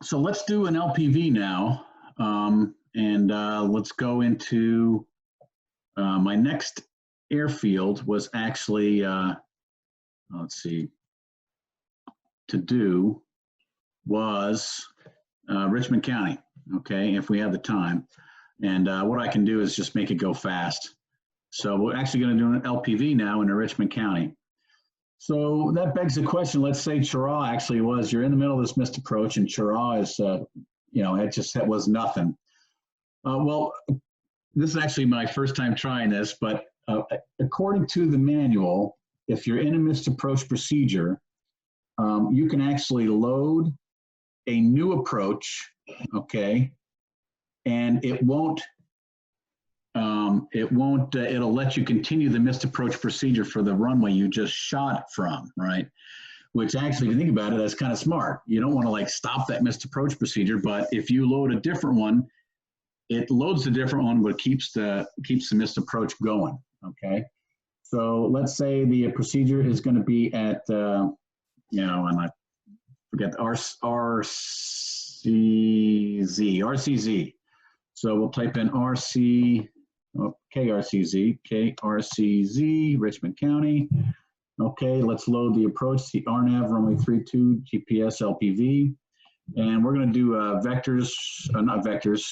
Speaker 1: so let's do an LPV now, and let's go into my next airfield was actually, let's see, to do was Richmond County, okay, if we have the time. And what I can do is just make it go fast. So we're actually going to do an LPV now in Richmond County. So that begs the question, let's say Chirac actually was, you're in the middle of this missed approach and Chirac is, it was nothing. Well, this is actually my first time trying this, but according to the manual, if you're in a missed approach procedure, you can actually load a new approach, okay, and it'll let you continue the missed approach procedure for the runway you just shot from, right? Which actually, if you think about it, that's kind of smart. You don't want to like stop that missed approach procedure, but if you load a different one, it loads the different one, but keeps the missed approach going, okay? So let's say the procedure is going to be at, and we got the RCZ. So we'll type in KRCZ, Richmond County. Okay, let's load the approach, the RNAV, runway 32, GPS, LPV. And we're going to do vectors, not vectors,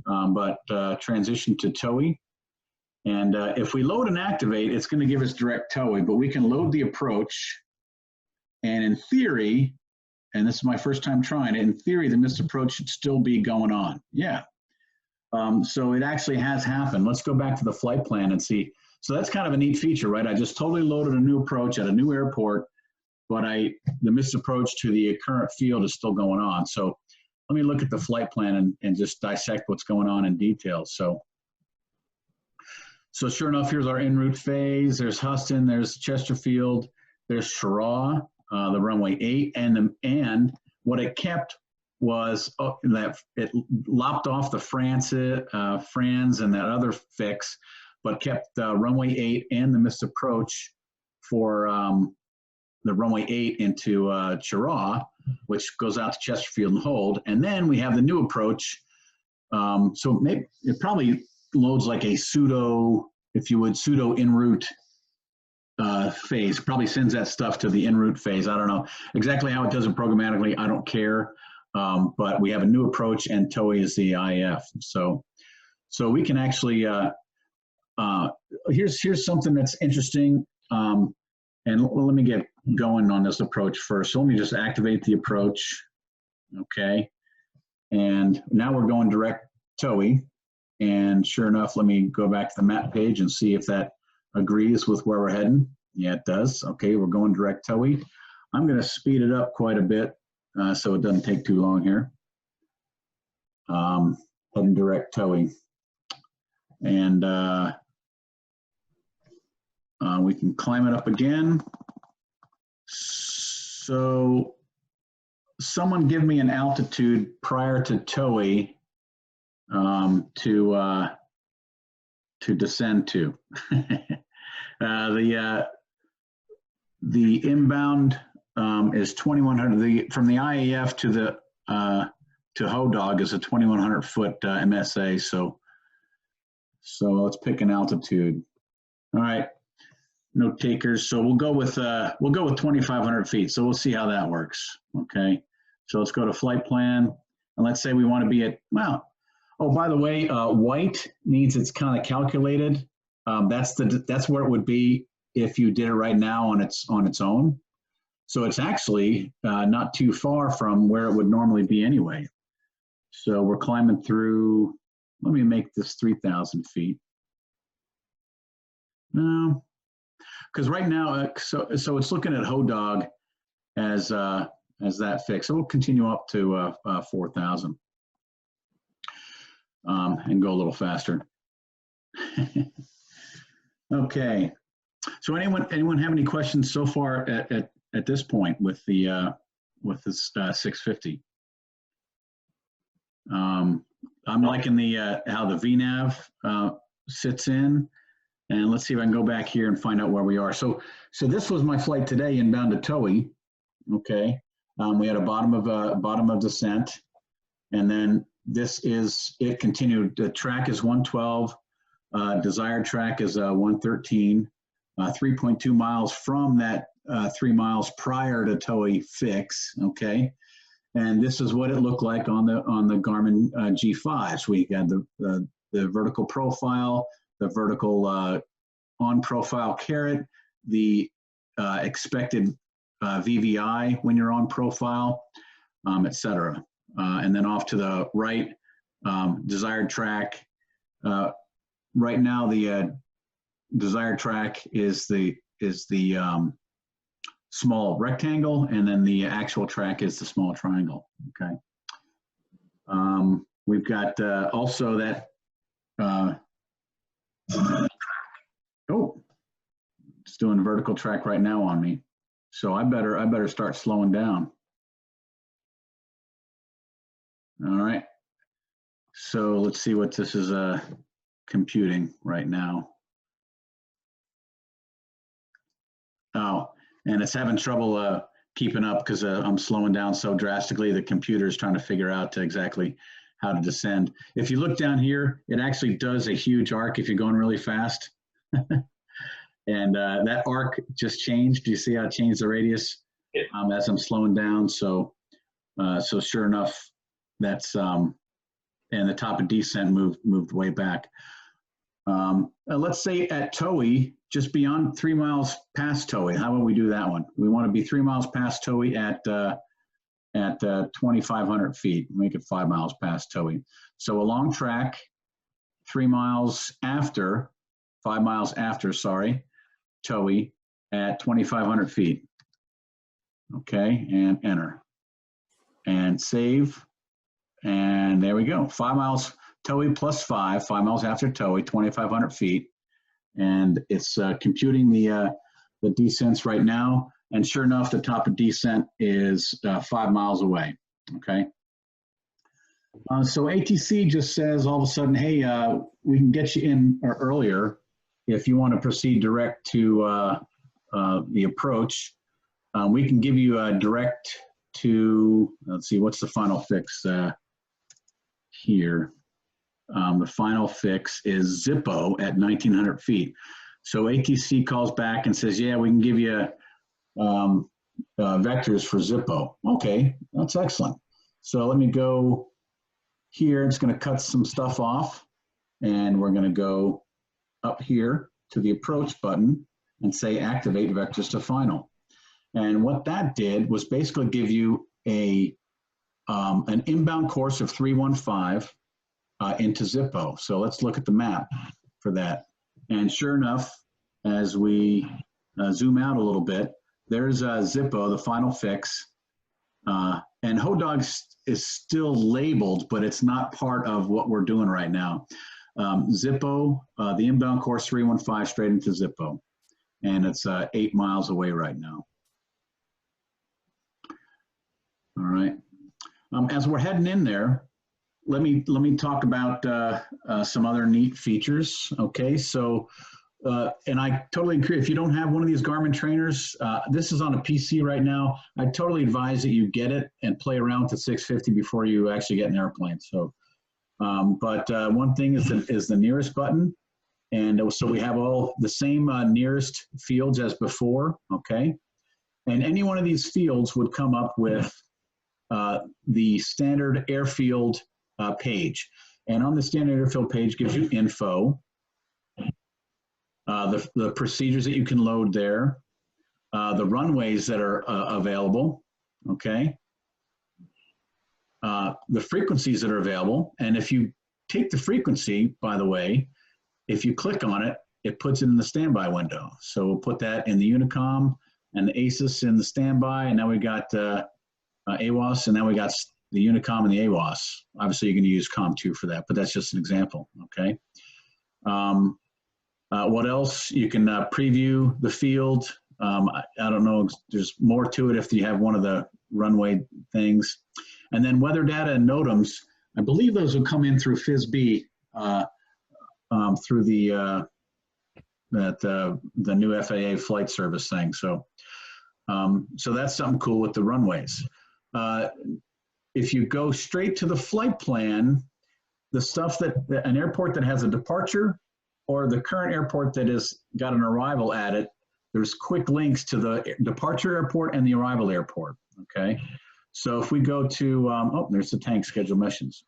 Speaker 1: but transition to TOE. And if we load and activate, it's going to give us direct TOE, but we can load the approach. And in theory, and this is my first time trying it, in theory, the missed approach should still be going on. Yeah. So it actually has happened. Let's go back to the flight plan and see. So that's kind of a neat feature, right? I just totally loaded a new approach at a new airport, but the missed approach to the current field is still going on. So let me look at the flight plan and just dissect what's going on in detail. So sure enough, here's our en route phase. There's Huston, there's Chesterfield, there's Cheraw, the runway 8, and what it kept was that it lopped off the Franz and that other fix, but kept runway 8 and the missed approach for the runway 8 into Cheraw, which goes out to Chesterfield and hold. And then we have the new approach. So maybe it probably loads like a pseudo, if you would, pseudo en route phase. Probably sends that stuff to the en route phase. I don't know exactly how it does it programmatically. I don't care. But we have a new approach, and TOE is the IF. So we can actually here's something that's interesting. And let me get going on this approach first. So let me just activate the approach. Okay. And now we're going direct TOE. And sure enough, let me go back to the map page and see if that agrees with where we're heading. Yeah, it does. Okay, we're going direct TOE. I'm going to speed it up quite a bit so it doesn't take too long here. Heading direct TOE. And we can climb it up again. So someone give me an altitude prior to TOE to descend to. The inbound is 2100. From the IAF to the to HODOG is a 2100 foot MSA. So let's pick an altitude. All right, no takers. So we'll go with 2,500 feet. So we'll see how that works. Okay. So let's go to flight plan, and let's say we want to be at, well, oh, by the way, white means it's kind of calculated. That's where it would be if you did it right now on its own. So it's actually not too far from where it would normally be anyway. So we're climbing through. Let me make this 3,000 feet. No, because right now, so it's looking at HODOG as that fix. So we'll continue up to 4,000 and go a little faster. Okay. So anyone have any questions so far at this point with the with this 650? I'm liking the how the VNAV sits in, and let's see if I can go back here and find out where we are. So this was my flight today inbound to TOE. Okay, we had a bottom of descent, and then this is it continued. The track is 112, desired track is 113, 3.2 miles from that 3 miles prior to TOE fix. Okay. And this is what it looked like on the Garmin G5s. We had the vertical profile, the vertical on profile caret, the expected VVI when you're on profile, etc. And then off to the right, desired track. Right now, the desired track is the small rectangle, and then the actual track is the small triangle. Okay. We've got also that. Oh, it's doing a vertical track right now on me, so I better start slowing down. All right. So let's see what this is computing right now. Oh. And it's having trouble keeping up because I'm slowing down so drastically. The computer is trying to figure out exactly how to descend. If you look down here, it actually does a huge arc if you're going really fast. And that arc just changed. Do you see how it changed the radius as I'm slowing down? So sure enough, that's and the top of descent moved way back. Let's say at Towie, just beyond 3 miles past Towie. How about we do that one? We want to be 3 miles past Towie at 2,500 feet. Make it 5 miles past Towie. So along track, 5 miles after, sorry, Towie at 2,500 feet. Okay, and enter. And save. And there we go. 5 miles, Towie plus 5 miles after Towie, 2,500 feet. And it's computing the descents right now. And sure enough, the top of descent is 5 miles away. Okay. So ATC just says all of a sudden, hey, we can get you in earlier if you want to proceed direct to the approach. We can give you a direct to, let's see, what's the final fix here? The final fix is Zippo at 1,900 feet. So ATC calls back and says, yeah, we can give you vectors for Zippo. Okay, that's excellent. So let me go here. It's going to cut some stuff off, and we're going to go up here to the approach button and say activate vectors to final. And what that did was basically give you an inbound course of 315 into Zippo. So let's look at the map for that. And sure enough, as we zoom out a little bit, there's Zippo, the final fix. And Hodog is still labeled, but it's not part of what we're doing right now. Zippo, the inbound course 315 straight into Zippo. And it's 8 miles away right now. All right. As we're heading in there, let me talk about some other neat features. Okay, so and I totally agree. If you don't have one of these Garmin trainers, this is on a PC right now. I totally advise that you get it and play around with the 650 before you actually get an airplane. So, but one thing is the nearest button, and so we have all the same nearest fields as before. Okay, and any one of these fields would come up with the standard airfield page. And on the standard airfield page gives you info, the procedures that you can load there, the runways that are available, okay, the frequencies that are available. And if you take the frequency, by the way, if you click on it, it puts it in the standby window. So we'll put that in the Unicom and the ASUS in the standby, and now we got AWOS, and now we got the Unicom and the AWOS. Obviously, you're going to use COM2 for that, but that's just an example, okay? What else? You can preview the field. I don't know, there's more to it if you have one of the runway things. And then weather data and NOTAMs, I believe those will come in through FISB through the new FAA flight service thing. So, so that's something cool with the runways. If you go straight to the flight plan, the stuff that an airport that has a departure or the current airport that has got an arrival at it, there's quick links to the departure airport and the arrival airport, okay? So if we go to, oh, there's the tank schedule message.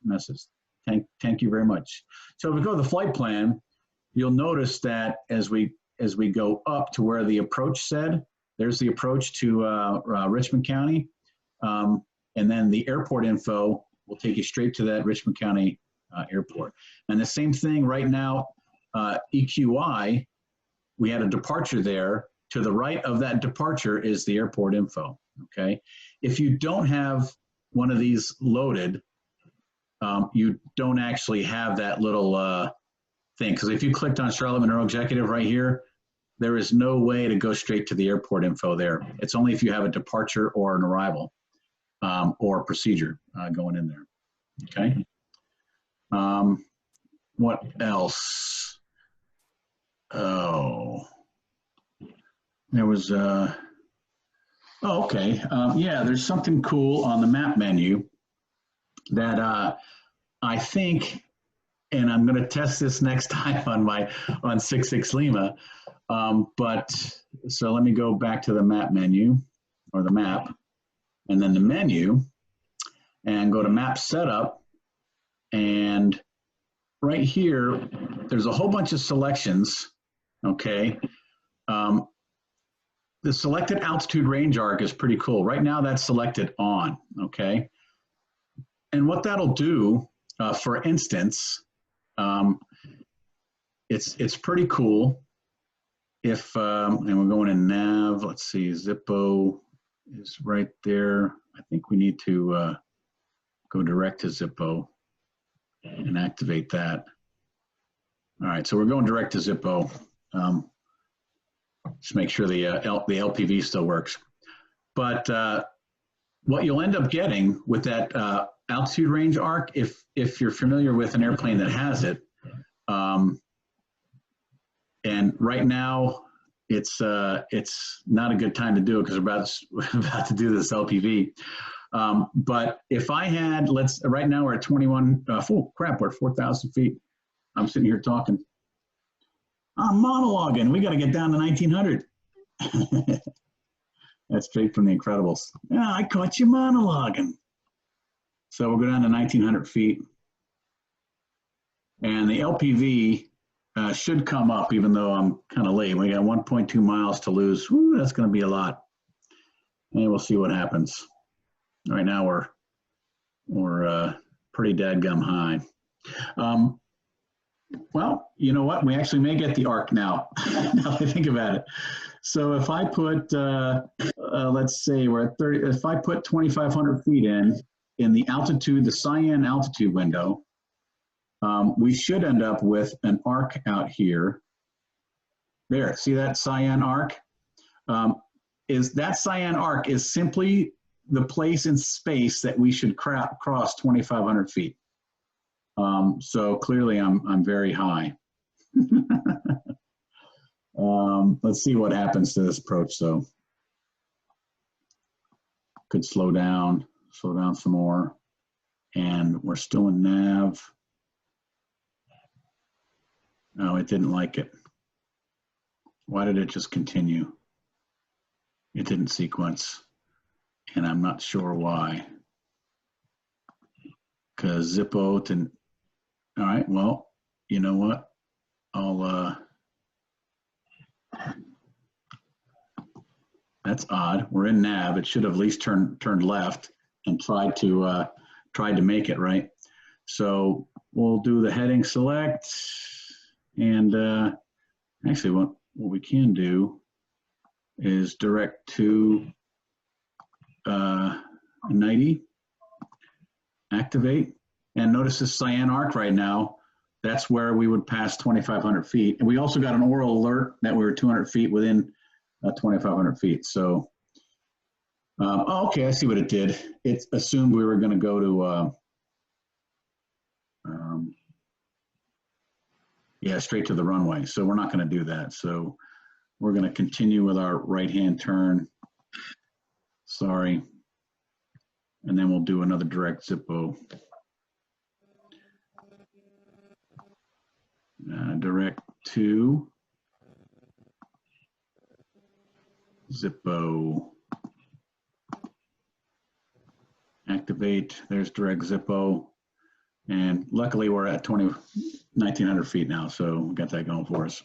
Speaker 1: Thank you very much. So if we go to the flight plan, you'll notice that as we go up to where the approach said, there's the approach to Richmond County. And then the airport info will take you straight to that Richmond County airport. And the same thing right now, EQI, we had a departure there. To the right of that departure is the airport info, okay? If you don't have one of these loaded, you don't actually have that little thing. Because if you clicked on Charlotte Monroe Executive right here, there is no way to go straight to the airport info there. It's only if you have a departure or an arrival. Or procedure going in there, okay? What else? Oh, there was, oh, Oh, okay. Yeah, there's something cool on the map menu that I think, and I'm going to test this next time on 66 Lima. But so let me go back to the map menu, or the map, and then the menu, and go to map setup. And right here, there's a whole bunch of selections. Okay. The selected altitude range arc is pretty cool. Right now that's selected on, okay? And what that'll do, for instance, it's pretty cool if, and we're going in nav, let's see, Zippo is right there. I think we need to go direct to Zippo and activate that. All right, so we're going direct to Zippo. Just make sure the LPV still works. But what you'll end up getting with that altitude range arc, if you're familiar with an airplane that has it, and right now it's not a good time to do it because we're about to do this LPV. But if I had, right now we're at 21, oh crap, we're at 4,000 feet. I'm sitting here talking. I'm monologuing. We got to get down to 1900. That's straight from The Incredibles. Yeah, I caught you monologuing. So we'll go down to 1900 feet. And the LPV should come up, even though I'm kind of late. We got 1.2 miles to lose. Woo, that's going to be a lot. And we'll see what happens. Right now we're pretty dadgum high. Well, you know what? We actually may get the arc now, now that I think about it. So if I put, let's say we're at 30, if I put 2,500 feet in the altitude, the cyan altitude window, we should end up with an arc out here. There, see that cyan arc? That cyan arc is simply the place in space that we should cross 2,500 feet. So clearly I'm very high. Let's see what happens to this approach though. Could slow down some more. And we're still in nav. No, it didn't like it. Why did it just continue? It didn't sequence. And I'm not sure why. Because Zippo didn't. All right, well, you know what? That's odd. We're in nav. It should have at least turned left and tried to make it, right? So we'll do the heading select, and actually what we can do is direct to 90, activate, and notice this cyan arc right now. That's where we would pass 2,500 feet. And we also got an oral alert that we were 200 feet within 2,500 feet. So, oh, okay, I see what it did. It assumed we were going to go to, yeah, straight to the runway. So we're not going to do that. So we're going to continue with our right-hand turn. Sorry. And then we'll do another direct Zippo. Direct to Zippo. Activate. There's direct Zippo. And luckily we're at 1,900 feet now, so we got that going for us.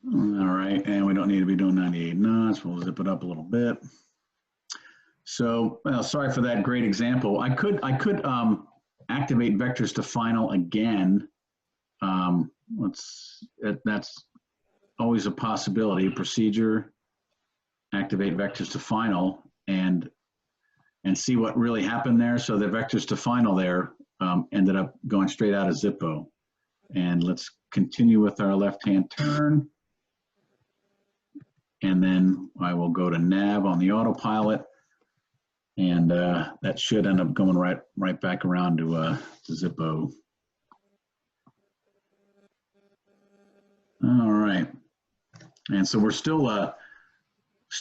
Speaker 1: All right, and we don't need to be doing 98 knots. We'll zip it up a little bit. So, well, sorry for that great example. I could activate vectors to final again. That's always a possibility. Procedure, activate vectors to final, and see what really happened there. So the vectors to final there ended up going straight out of Zippo. And let's continue with our left-hand turn. And then I will go to nav on the autopilot. And that should end up going right back around to Zippo. All right. And so we're still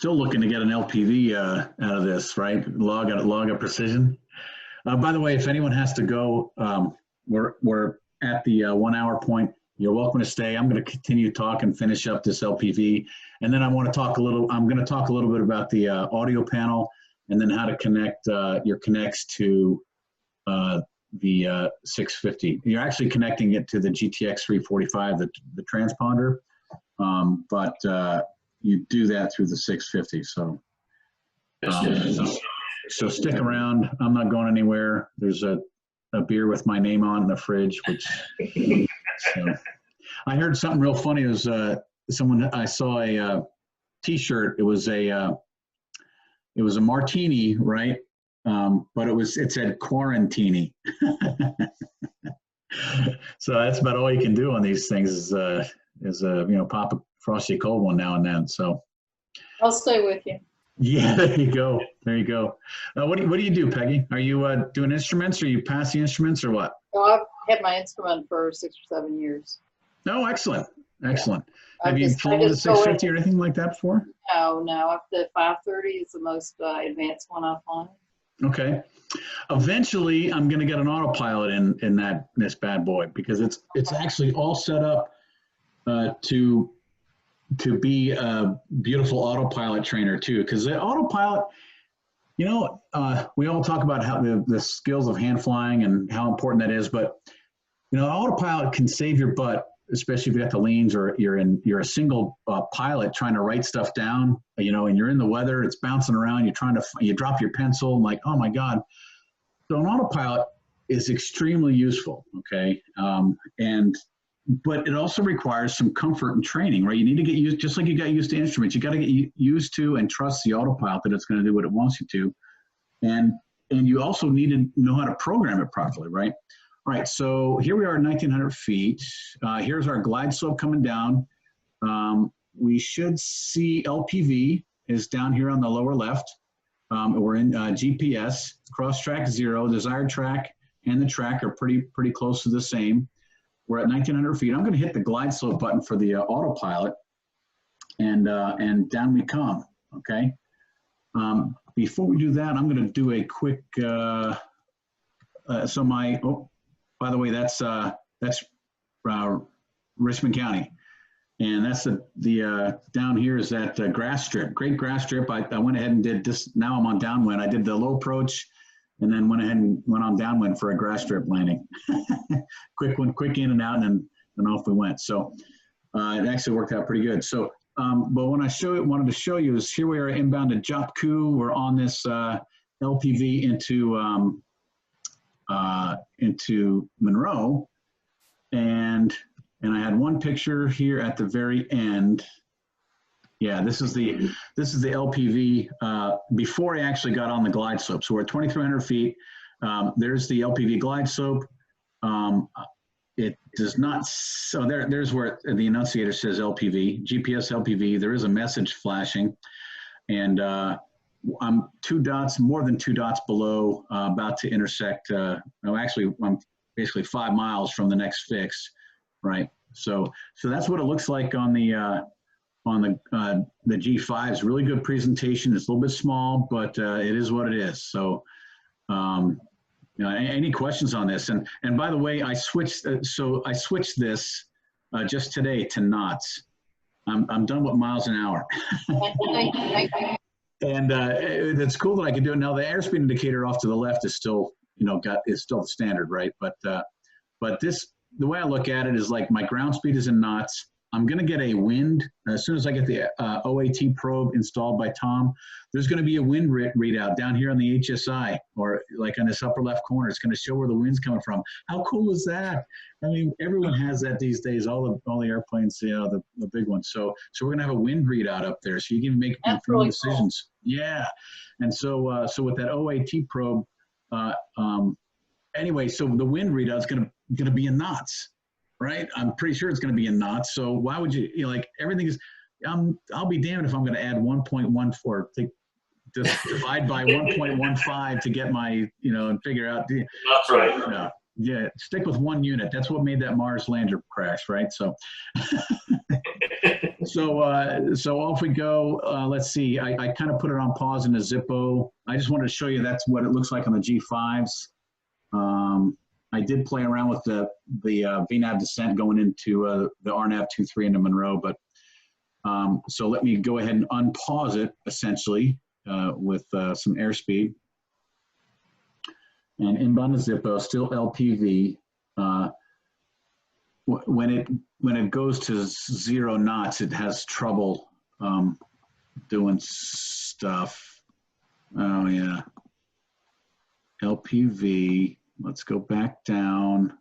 Speaker 1: looking to get an LPV out of this, right? Log of precision. By the way, if anyone has to go, we're at the 1 hour point. You're welcome to stay. I'm going to continue to talk and finish up this LPV, and then I'm going to talk a little bit about the audio panel, and then how to connect your connects to the 650. You're actually connecting it to the GTX 345, the transponder, but you do that through the 650. So stick around. I'm not going anywhere. There's a beer with my name on in the fridge, which so. I heard something real funny. It was I saw a T-shirt. It was a martini, right? But it said quarantini. So that's about all you can do on these things is pop a frosty cold one now and then. So
Speaker 2: I'll stay with you.
Speaker 1: yeah, there you go. What do you do, Peggy? Are you doing instruments? Or are you passing instruments or what?
Speaker 2: So I've had my instrument for 6 or 7 years.
Speaker 1: Oh, excellent.
Speaker 2: Yeah.
Speaker 1: Have you flown the 650 or anything like that before?
Speaker 2: No. The 530 is the most advanced one I've flown.
Speaker 1: Okay. Eventually, I'm going to get an autopilot in this bad boy, because it's actually all set up to be a beautiful autopilot trainer too. Because the autopilot, we all talk about how the skills of hand flying and how important that is, but autopilot can save your butt, especially if you got the leans or you're a single pilot trying to write stuff down, and you're in the weather, it's bouncing around, you drop your pencil, and like, oh my God. So an autopilot is extremely useful, okay? But it also requires some comfort and training, right? You need to get used, just like you got used to instruments, you got to get used to and trust the autopilot that it's going to do what it wants you to. And you also need to know how to program it properly, right? All right, so here we are at 1,900 feet. Here's our glide slope coming down. We should see LPV is down here on the lower left. We're in GPS, cross track 0, desired track and the track are pretty close to the same. We're at 1,900 feet. I'm going to hit the glide slope button for the autopilot, and down we come, okay? Before we do that, I'm going to do a quick, by the way, that's Richmond County, and that's the down here is that grass strip, great grass strip. I went ahead and did this. Now I'm on downwind. I did the low approach, and then went ahead and went on downwind for a grass strip landing. Quick in and out, and off we went. So it actually worked out pretty good. So, but when I wanted to show you is here we are inbound to Jopku. We're on this LPV into Monroe, and I had one picture here at the very end. Yeah, this is the LPV before I actually got on the glide slope. So we're at 2,300 feet. There's the LPV glide slope. It does not. So there's where the annunciator says LPV, GPS LPV. There is a message flashing, and I'm 2 dots, more than 2 dots below, about to intersect. No, actually, I'm basically 5 miles from the next fix, right? So that's what it looks like on the G5s. Really good presentation. It's a little bit small, but it is what it is. So, any questions on this? And by the way, I switched. I switched this just today to knots. I'm done with miles an hour. And it's cool that I can do it now. The airspeed indicator off to the left is still, is still the standard, right? But this, the way I look at it is like my ground speed is in knots. I'm going to get a wind as soon as I get the OAT probe installed by Tom. There's going to be a wind readout down here on the HSI, or like on this upper left corner. It's going to show where the wind's coming from. How cool is that? I mean, everyone has that these days. All the airplanes, the big ones. So we're going to have a wind readout up there, so you can make informed decisions. Cool. Yeah, and so with that OAT probe, anyway, so the wind readout is going to be in knots. Right? I'm pretty sure it's going to be in knots. So why would you like everything is, I'll be damned if I'm going to add 1.14, take just divide by 1.15 to get my, and figure out.
Speaker 3: That's right.
Speaker 1: No. Yeah, stick with 1 unit. That's what made that Mars lander crash, right? So, so off we go. Let's see. I kind of put it on pause in the Zippo. I just wanted to show you that's what it looks like on the G5s. I did play around with the VNAV descent going into the RNAV 2.3 into Monroe, but so let me go ahead and unpause it essentially with some airspeed. And inbound to Zippo, still LPV. When it goes to 0 knots, it has trouble doing stuff. Oh yeah, LPV. Let's go back down.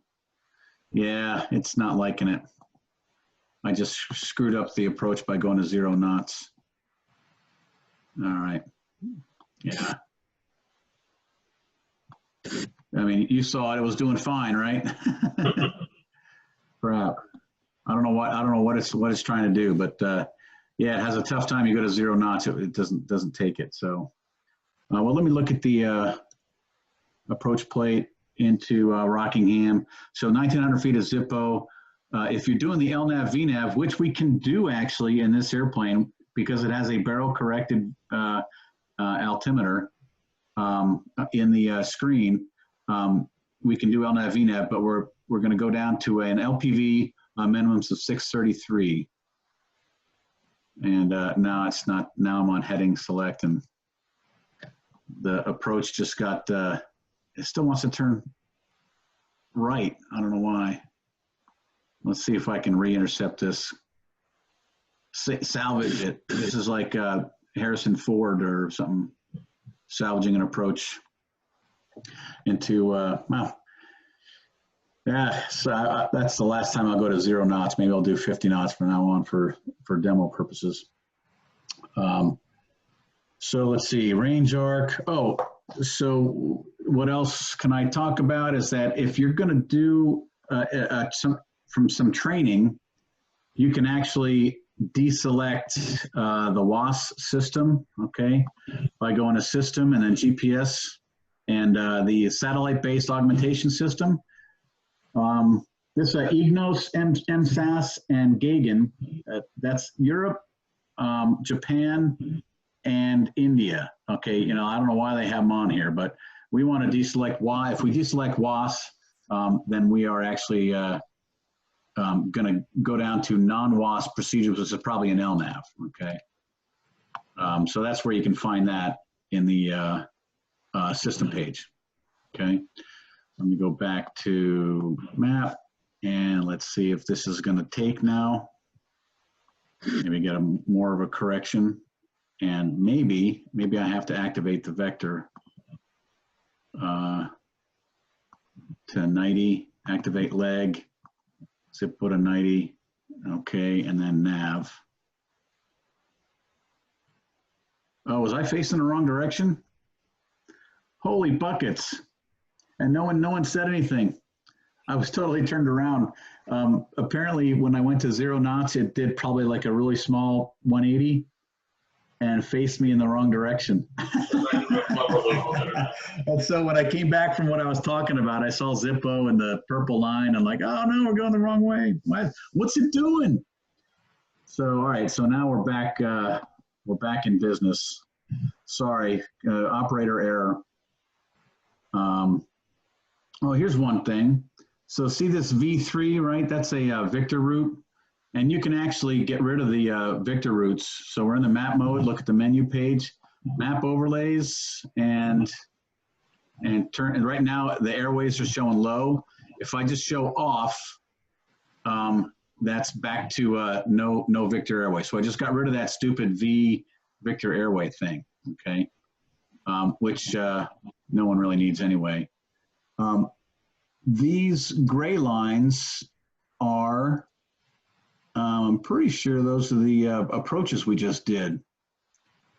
Speaker 1: Yeah, it's not liking it. I just screwed up the approach by going to 0 knots. All right. Yeah. I mean, you saw it was doing fine, right? Crap. I don't know what it's trying to do, but yeah, it has a tough time. You go to 0 knots, it doesn't take it. So, well, let me look at the approach plate into Rockingham. So 1,900 feet of Zippo. If you're doing the LNAV VNAV, which we can do actually in this airplane because it has a barrel corrected altimeter in the screen, we can do LNAV VNAV, but we're going to go down to an LPV minimums of 633. And now it's not. Now I'm on heading select, and the approach just got. It still wants to turn right. I don't know why. Let's see if I can re-intercept this. Salvage it. This is like Harrison Ford or something, salvaging an approach into, well, yeah, so that's the last time I'll go to 0 knots. Maybe I'll do 50 knots from now on for demo purposes. So let's see, range arc. Oh, so what else can I talk about is that if you're going to do some training, you can actually deselect the WAS system, okay, by going to system and then GPS and the satellite-based augmentation system. This EGNOS, MSAS, and Gagan, that's Europe, Japan, and India. Okay, I don't know why they have them on here, but we want to deselect WAS. If we deselect WAS, then we are actually going to go down to non-WAS procedures, which is probably an LNAV, okay? So that's where you can find that in the system page, okay? Let me go back to map, and let's see if this is going to take now. Maybe get more of a correction, and maybe I have to activate the vector to 90, activate leg, zip put a 90, okay, and then nav. Oh, was I facing the wrong direction? Holy buckets. And no one said anything. I was totally turned around. Apparently, when I went to 0 knots, it did probably like a really small 180 and faced me in the wrong direction. And so when I came back from what I was talking about, I saw Zippo and the purple line. I'm like, oh no, we're going the wrong way. What's it doing? So, all right, so now we're back in business. Sorry, operator error. Oh, here's one thing. So see this V3, right? That's a Victor route. And you can actually get rid of the Victor routes. So we're in the map mode, look at the menu page, map overlays, and turn. And right now the airways are showing low. If I just show off, that's back to no Victor airway. So I just got rid of that stupid V Victor airway thing, okay? Which no one really needs anyway. These gray lines are, I'm pretty sure those are the approaches we just did.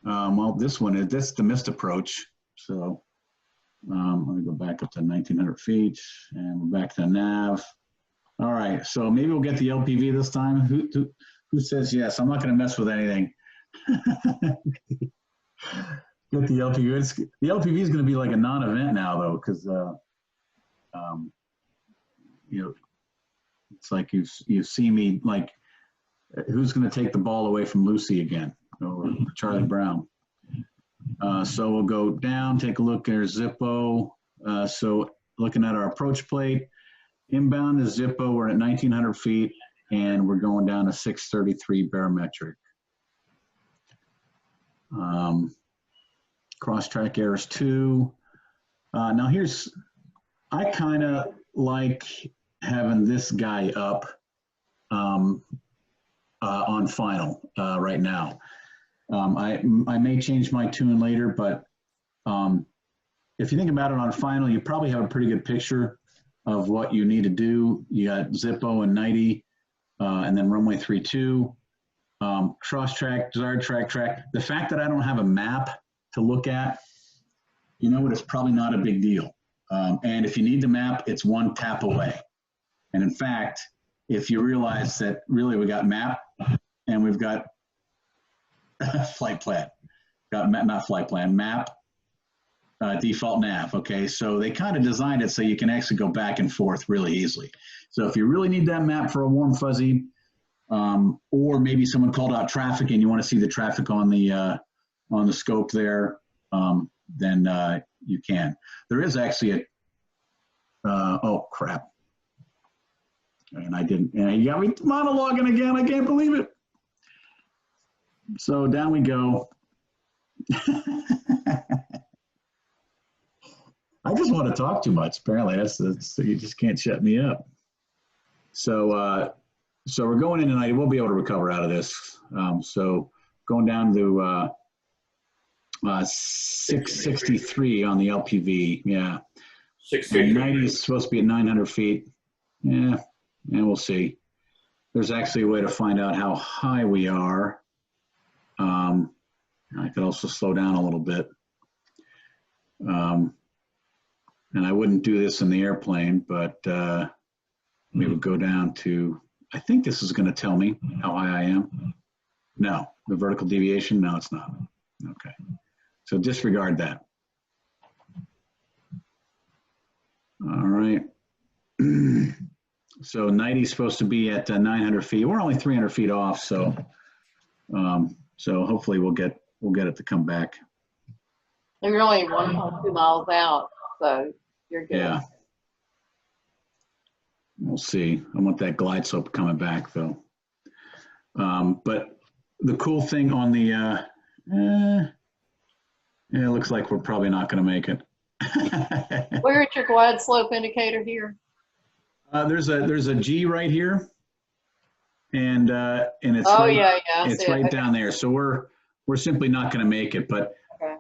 Speaker 1: Well, that's the missed approach. So let me go back up to 1,900 feet and we're back to nav. All right, so maybe we'll get the LPV this time. Who says yes? I'm not going to mess with anything. Get the LPV. The LPV is going to be like a non-event now, though, because you know, it's like you see me like, who's going to take the ball away from Lucy again, or Charlie Brown? So we'll go down, take a look. There's Zippo. So looking at our approach plate, inbound is Zippo. We're at 1,900 feet, and we're going down to 633 barometric. Cross track errors 2. Now I kind of like having this guy up on final right now. I may change my tune later, but if you think about it on final, you probably have a pretty good picture of what you need to do. You got Zippo and 90, and then runway 32, cross track, desired track. The fact that I don't have a map to look at, you know what, it's probably not a big deal. And if you need the map, it's one tap away. And in fact, if you realize that really we got map and we've got flight plan, not flight plan, map, default nav, okay? So they kind of designed it so you can actually go back and forth really easily. So if you really need that map for a warm fuzzy, or maybe someone called out traffic and you want to see the traffic on the scope there, then you can. There is actually oh crap. And I didn't, and you got me monologuing again. I can't believe it. So down we go. I just want to talk too much. Apparently, that's you just can't shut me up. So so we're going in tonight. We'll be able to recover out of this. So going down to 663 on the LPV. Yeah. 663. 90 is supposed to be at 900 feet. Yeah, and we'll see. There's actually a way to find out how high we are. I could also slow down a little bit. And I wouldn't do this in the airplane, but we would go down to, I think this is going to tell me how high I am. No, the vertical deviation, no, it's not. Okay, so disregard that. All right. So 90 is supposed to be at 900 feet. We're only 300 feet off, so so hopefully we'll get it to come back.
Speaker 2: And you're only 1.2 miles out, so you're good.
Speaker 1: Yeah. We'll see. I want that glide slope coming back, though. But the cool thing on the, yeah, it looks like we're probably not going to make it.
Speaker 2: Where is your glide slope indicator here?
Speaker 1: There's a G right here, and it's it's right down there. So we're simply not going to make it. But
Speaker 2: okay.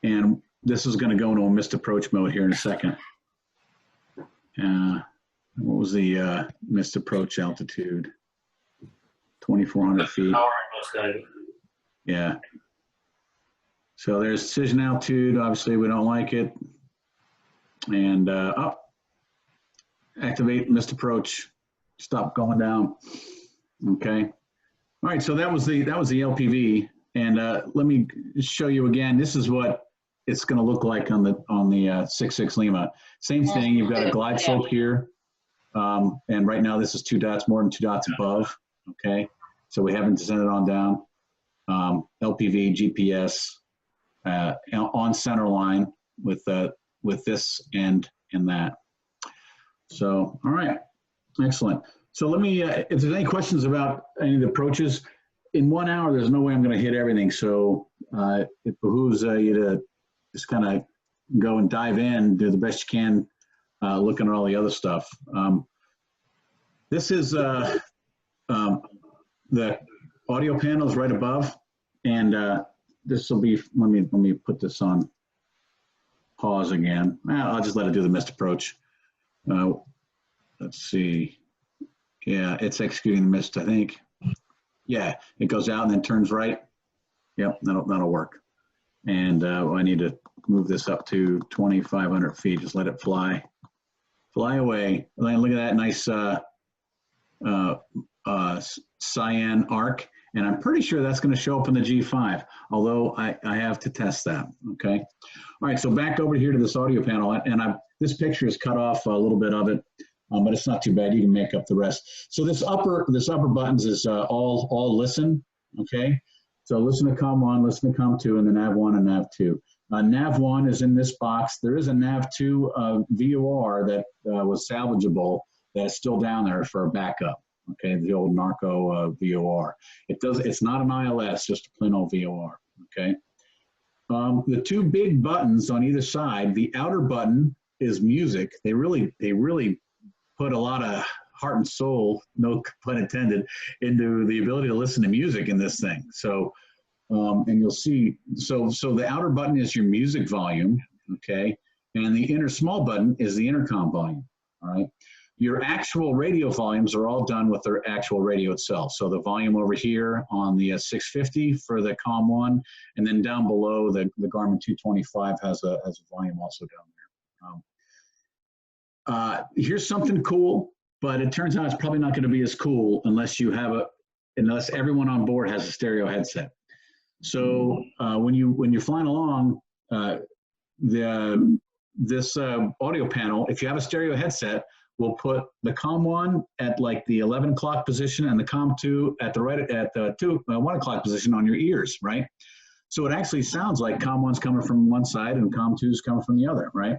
Speaker 1: And this is going to go into a missed approach mode here in a second. What was the missed approach altitude? 2,400 feet. Yeah. So there's decision altitude. Obviously, we don't like it. And activate missed approach. Stop going down. Okay. All right. So that was the LPV. And let me show you again. This is what it's going to look like on the 66 Lima. Same thing. You've got a glide slope here. And right now this is 2 dots, more than 2 dots above. Okay. So we haven't descended on down. LPV, GPS, on center line with this and that. So, all right, excellent. So let me, if there's any questions about any of the approaches, in 1 hour, there's no way I'm going to hit everything. So it behooves you to just kind of go and dive in, do the best you can, looking at all the other stuff. This is the audio panels right above, and this will be, let me put this on pause again. I'll just let it do the missed approach. Let's see. Yeah, it's executing the missed, I think. Yeah, it goes out and then turns right. Yep, that'll work. And I need to move this up to 2,500 feet. Just let it fly away. Look at that nice cyan arc. And I'm pretty sure that's going to show up in the G5, although I have to test that, okay? All right, so back over here to this audio panel, and this picture is cut off a little bit of it, but it's not too bad. You can make up the rest. So this upper buttons is all listen, okay? So listen to COM1, listen to COM2, and the nav1 and nav2. Nav1 is in this box. There is a nav2 VOR that was salvageable that's still down there for a backup. Okay, the old narco VOR. It's not an ILS, just a plain old VOR. Okay. The two big buttons on either side. The outer button is music. They really put a lot of heart and soul, no pun intended, into the ability to listen to music in this thing. So, and you'll see. So the outer button is your music volume. Okay, and the inner small button is the intercom volume. All right. Your actual radio volumes are all done with their actual radio itself. So the volume over here on the 650 for the COM1, and then down below the Garmin 225 has a volume also down there. Here's something cool, but it turns out it's probably not going to be as cool unless everyone on board has a stereo headset. So when you're flying along, this audio panel, if you have a stereo headset, we'll put the COM1 at like the 11 o'clock position and the COM2 at the 1 o'clock position on your ears, right? So it actually sounds like COM1's coming from one side and COM2's coming from the other, right?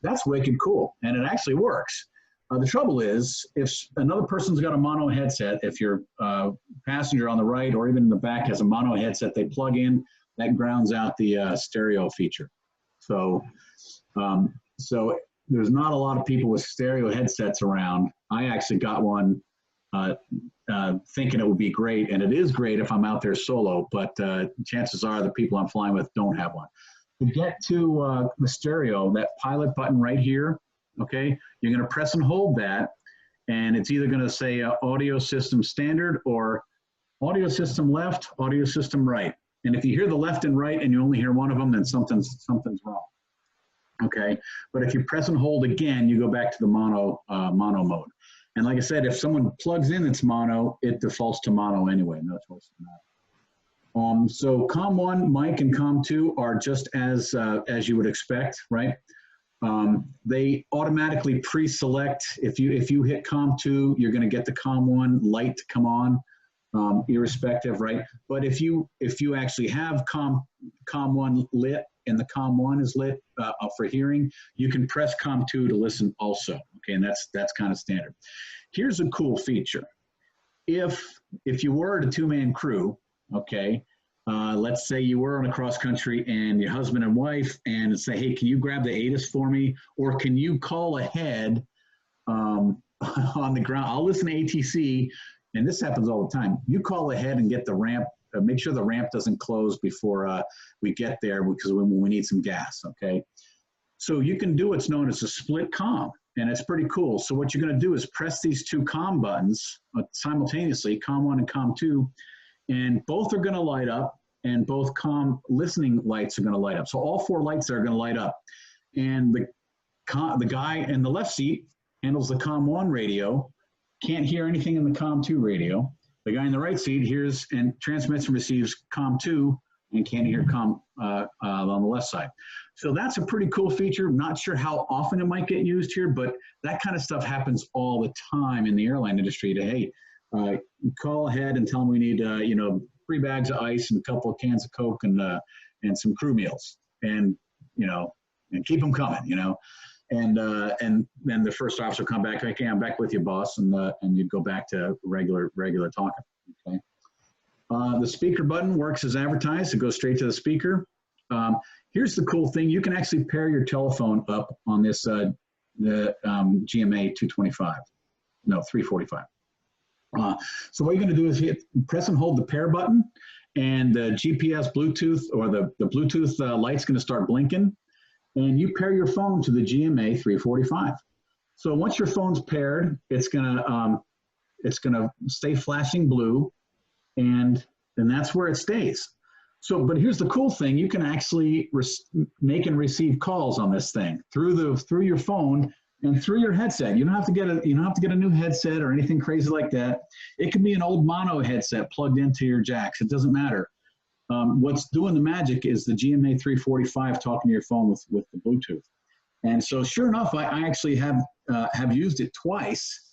Speaker 1: That's wicked cool, and it actually works. The trouble is, if another person's got a mono headset, if your passenger on the right or even in the back has a mono headset they plug in, that grounds out the stereo feature. So there's not a lot of people with stereo headsets around. I actually got one thinking it would be great, and it is great if I'm out there solo, but chances are the people I'm flying with don't have one. To get to the stereo, that pilot button right here, okay, you're going to press and hold that, and it's either going to say audio system standard or audio system left, audio system right. And if you hear the left and right and you only hear one of them, then something's wrong. Okay, but if you press and hold again, you go back to the mono mode. And like I said, if someone plugs in its mono, it defaults to mono anyway. No choice in that. So COM1, mic, and COM2 are just as you would expect, right? They automatically pre-select. If you hit COM2, you're going to get the COM1 light to come on, irrespective, right? But if you actually have COM1 lit and the COM1 is lit for hearing, you can press COM2 to listen also. Okay, and that's kind of standard. Here's a cool feature. If you were a two-man crew, okay, let's say you were on a cross country and your husband and wife, and say, hey, can you grab the ATIS for me, or can you call ahead on the ground? I'll listen to ATC, and this happens all the time. You call ahead and get the ramp. Make sure the ramp doesn't close before we get there, because we need some gas, okay? So you can do what's known as a split COM, and it's pretty cool. So what you're going to do is press these two COM buttons simultaneously, COM1 and COM2, and both are going to light up, and both COM listening lights are going to light up. So all four lights are going to light up. And the guy in the left seat handles the COM1 radio, can't hear anything in the COM2 radio. The guy in the right seat hears and transmits and receives COM2 and can't hear COM on the left side. So that's a pretty cool feature. I'm not sure how often it might get used here, but that kind of stuff happens all the time in the airline industry. Hey, call ahead and tell them we need 3 bags of ice and a couple of cans of Coke and some crew meals, and and keep them coming, And then the first officer will come back, okay, I'm back with you, boss, and you go back to regular talking. Okay. The speaker button works as advertised. It goes straight to the speaker. Here's the cool thing: you can actually pair your telephone up on this the GMA 225, no 345. So what you're going to do is press and hold the pair button, and the GPS Bluetooth or the Bluetooth light's going to start blinking. And you pair your phone to the GMA 345. So once your phone's paired, it's gonna stay flashing blue, and that's where it stays. So, but here's the cool thing: you can actually make and receive calls on this thing through your phone, and through your headset. You don't have to get a new headset or anything crazy like that. It could be an old mono headset plugged into your jacks. It doesn't matter. What's doing the magic is the GMA 345 talking to your phone with the Bluetooth. And so sure enough, I actually have used it twice.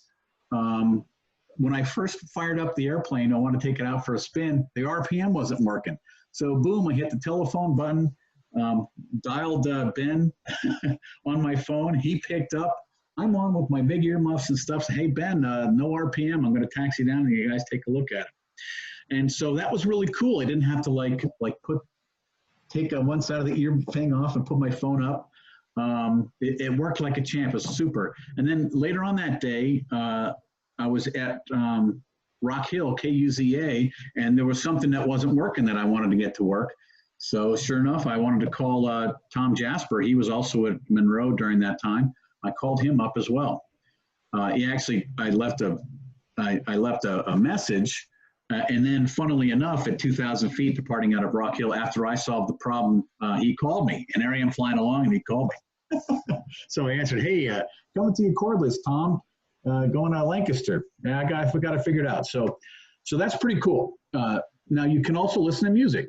Speaker 1: When I first fired up the airplane, I wanted to take it out for a spin. The RPM wasn't working. So boom, I hit the telephone button, dialed Ben on my phone. He picked up. I'm on with my big earmuffs and stuff. Hey, Ben, no RPM. I'm going to taxi down and you guys take a look at it. And so that was really cool. I didn't have to take one side of the ear thing off and put my phone up. It worked like a champ. It was super. And then later on that day, I was at Rock Hill, KUZA, and there was something that wasn't working that I wanted to get to work. So sure enough, I wanted to call Tom Jasper. He was also at Monroe during that time. I called him up as well. I left a message, and then funnily enough, at 2,000 feet departing out of Rock Hill, after I solved the problem, he called me. And there I am flying along, and he called me. So I answered, hey, coming to you cordless, Tom. Going to Lancaster. I got it figured out. So that's pretty cool. Now you can also listen to music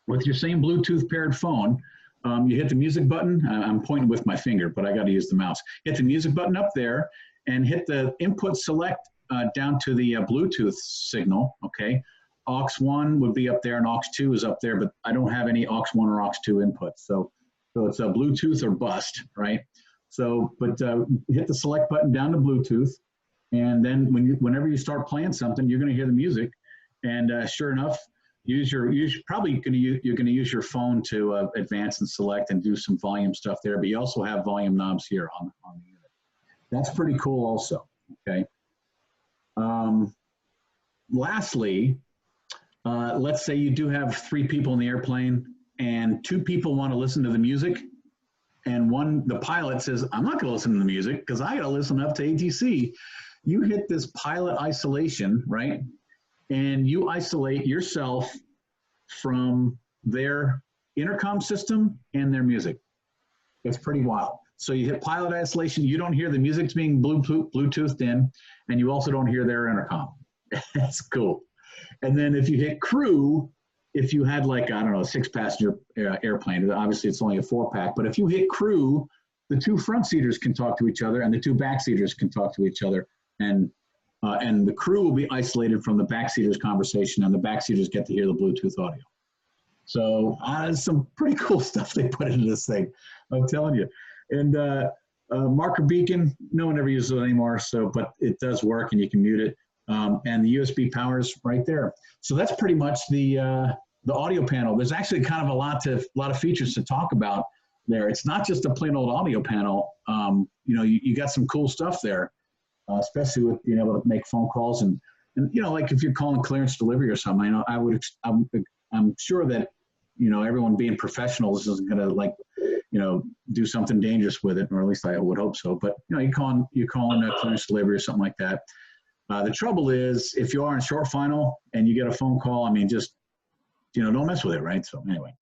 Speaker 1: with your same Bluetooth paired phone. You hit the music button. I'm pointing with my finger, but I got to use the mouse. Hit the music button up there and hit the input select down to the Bluetooth signal. Okay. aux 1 would be up there and aux 2 is up there, but I don't have any aux 1 or aux 2 inputs. So it's a Bluetooth or bust, right? So, but hit the select button down to Bluetooth, and then whenever you start playing something, you're going to hear the music, and sure enough, you're going to use your phone to advance and select and do some volume stuff there. But you also have volume knobs here on the unit. That's pretty cool, also. Okay. Lastly, let's say you do have 3 people in the airplane, and 2 people want to listen to the music. And the pilot says, I'm not going to listen to the music because I got to listen up to ATC. You hit this pilot isolation, right? And you isolate yourself from their intercom system and their music. It's pretty wild. So you hit pilot isolation. You don't hear the music's being Bluetoothed in, and you also don't hear their intercom. That's cool. And then if you hit crew, if you had like, I don't know, a 6-passenger airplane, obviously it's only a 4-pack, but if you hit crew, the 2 front seaters can talk to each other and the 2 back seaters can talk to each other. And the crew will be isolated from the back seaters conversation, and the back seaters get to hear the Bluetooth audio. So some pretty cool stuff they put into this thing, I'm telling you. And marker beacon, no one ever uses it anymore, but it does work and you can mute it. And the USB power is right there. So that's pretty much the audio panel. There's actually kind of a lot of features to talk about there. It's not just a plain old audio panel. You got some cool stuff there, especially with being able to make phone calls and like if you're calling clearance delivery or something. I'm sure that everyone being professionals isn't going to do something dangerous with it, or at least I would hope so. But you calling a clearance delivery or something like that. The trouble is, if you are in short final and you get a phone call, just, don't mess with it, right? So anyway,